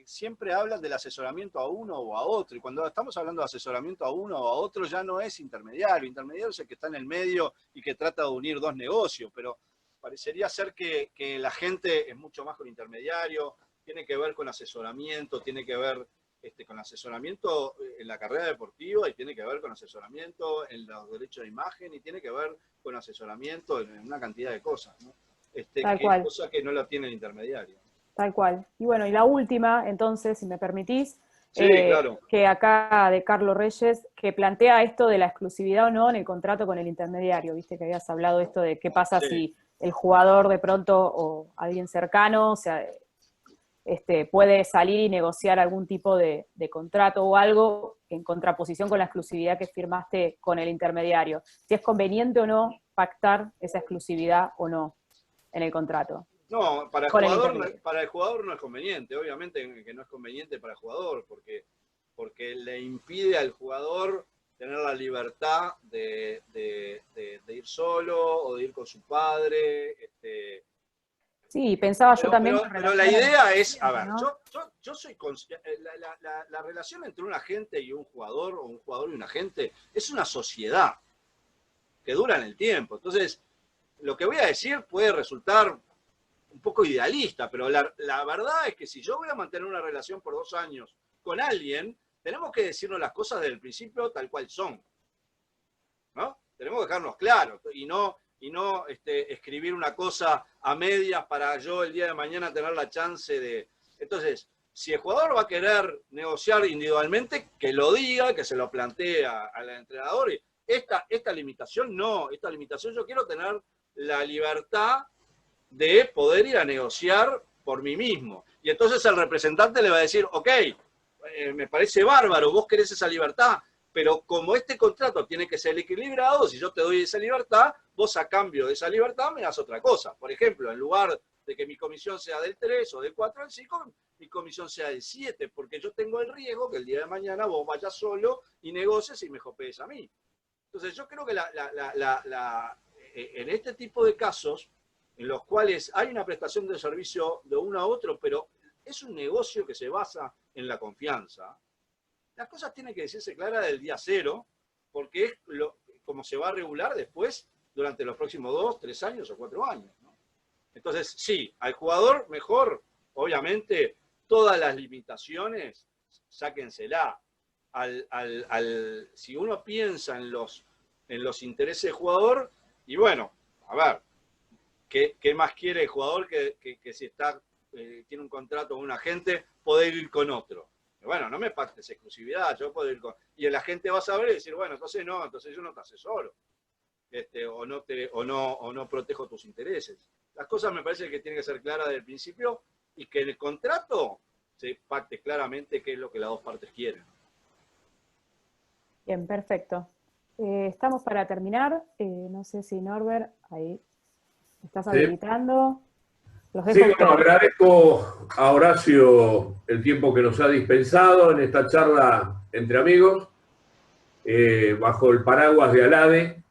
siempre hablan del asesoramiento a uno o a otro, y cuando estamos hablando de asesoramiento a uno o a otro ya no es intermediario. Intermediario es el que está en el medio y que trata de unir dos negocios, pero parecería ser que la gente es mucho más con intermediario, tiene que ver con asesoramiento, tiene que ver con asesoramiento en la carrera deportiva, y tiene que ver con asesoramiento en los derechos de imagen, y tiene que ver con asesoramiento en una cantidad de cosas, ¿no? Tal cual. Cosa que no la tiene el intermediario. Tal cual. Y bueno, y la última, entonces, si me permitís, sí, claro. Que acá de Carlos Reyes, que plantea esto de la exclusividad o no en el contrato con el intermediario. Viste que habías hablado esto de qué pasa si el jugador de pronto o alguien cercano, o sea, puede salir y negociar algún tipo de contrato o algo en contraposición con la exclusividad que firmaste con el intermediario. Si es conveniente o no pactar esa exclusividad o no en el contrato. No, para el jugador no es conveniente, obviamente que no es conveniente para el jugador, porque le impide al jugador tener la libertad de ir solo o de ir con su padre. Sí, pensaba yo también. Pero la idea es, a ver, ¿no? yo soy la relación entre un agente y un jugador, o un jugador y un agente, es una sociedad que dura en el tiempo. Entonces, lo que voy a decir puede resultar un poco idealista, pero la verdad es que si yo voy a mantener una relación por 2 años con alguien, tenemos que decirnos las cosas desde el principio tal cual son, ¿no? Tenemos que dejarnos claros y no escribir una cosa a medias para yo el día de mañana tener la chance de... Entonces, si el jugador va a querer negociar individualmente, que lo diga, que se lo plantee al entrenador. Y esta limitación no, esta limitación yo quiero tener la libertad de poder ir a negociar por mí mismo. Y entonces el representante le va a decir, ok, me parece bárbaro, vos querés esa libertad, pero como este contrato tiene que ser equilibrado, si yo te doy esa libertad, vos a cambio de esa libertad me das otra cosa. Por ejemplo, en lugar de que mi comisión sea del 3 o del 4 al 5, mi comisión sea del 7, porque yo tengo el riesgo que el día de mañana vos vayas solo y negocies y me jopees a mí. Entonces yo creo que en este tipo de casos, en los cuales hay una prestación de servicio de uno a otro, pero es un negocio que se basa en la confianza, las cosas tienen que decirse claras del día cero, porque es como se va a regular después durante los próximos 2, 3 años o 4 años, ¿no? Entonces, sí, al jugador mejor, obviamente, todas las limitaciones, sáquensela. Si uno piensa en los intereses del jugador, y bueno, a ver, ¿qué más quiere el jugador que si tiene un contrato con un agente, poder ir con otro? Bueno, no me pactes exclusividad, yo puedo ir con... Y el agente va a saber y decir, bueno, entonces yo no te asesoro. O no protejo tus intereses. Las cosas me parece que tienen que ser claras desde el principio, y que en el contrato se pacte claramente qué es lo que las dos partes quieren. Bien, perfecto. Estamos para terminar. No sé si Norbert, ahí estás habilitando. Los dejo. Sí, bueno, agradezco a Horacio el tiempo que nos ha dispensado en esta charla entre amigos, bajo el paraguas de ALADE,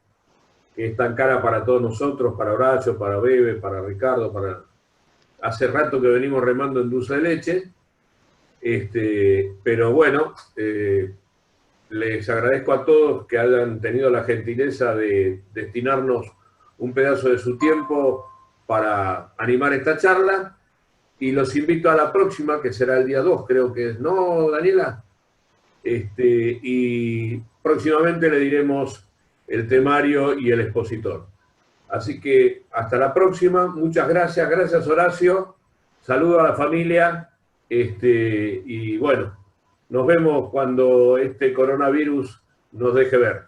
que es tan cara para todos nosotros, para Horacio, para Bebe, para Ricardo, hace rato que venimos remando en dulce de leche, pero bueno, les agradezco a todos que hayan tenido la gentileza de destinarnos un pedazo de su tiempo para animar esta charla, y los invito a la próxima, que será el día 2, creo que es, ¿no, Daniela? Y próximamente le diremos el temario y el expositor. Así que hasta la próxima, muchas gracias, gracias Horacio, saludo a la familia, y bueno, nos vemos cuando este coronavirus nos deje ver.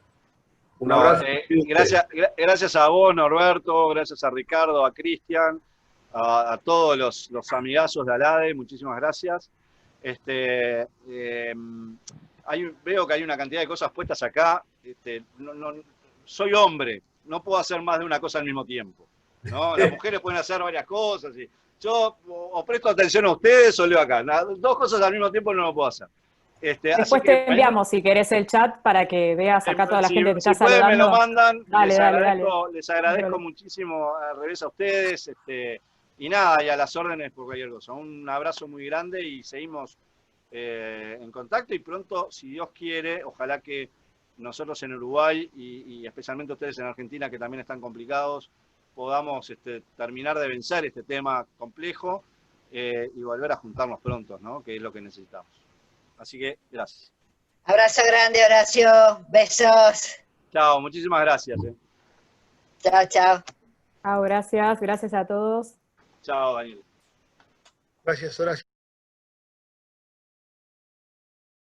Un abrazo. Gracias a vos, Norberto, gracias a Ricardo, a Cristian, a todos los amigazos de ALADE, muchísimas gracias. Veo que hay una cantidad de cosas puestas acá. Soy hombre, no puedo hacer más de una cosa al mismo tiempo, ¿no? Las mujeres pueden hacer varias cosas. Y yo o presto atención a ustedes o leo acá. Dos cosas al mismo tiempo no lo puedo hacer. Después te enviamos, si querés, el chat para que veas acá toda la gente que está saludando. Si pueden, me lo mandan. Dale. Les agradezco muchísimo, al revés, a ustedes. Y nada, y a las órdenes por cualquier cosa. Un abrazo muy grande y seguimos en contacto. Y pronto, si Dios quiere, ojalá que nosotros en Uruguay y especialmente ustedes en Argentina, que también están complicados, podamos terminar de vencer este tema complejo y volver a juntarnos pronto, ¿no? Que es lo que necesitamos. Así que, gracias. Abrazo grande, Horacio. Besos. Chao, muchísimas gracias. Chao, chao. Chao, gracias a todos. Chao, Daniel. Gracias, Horacio.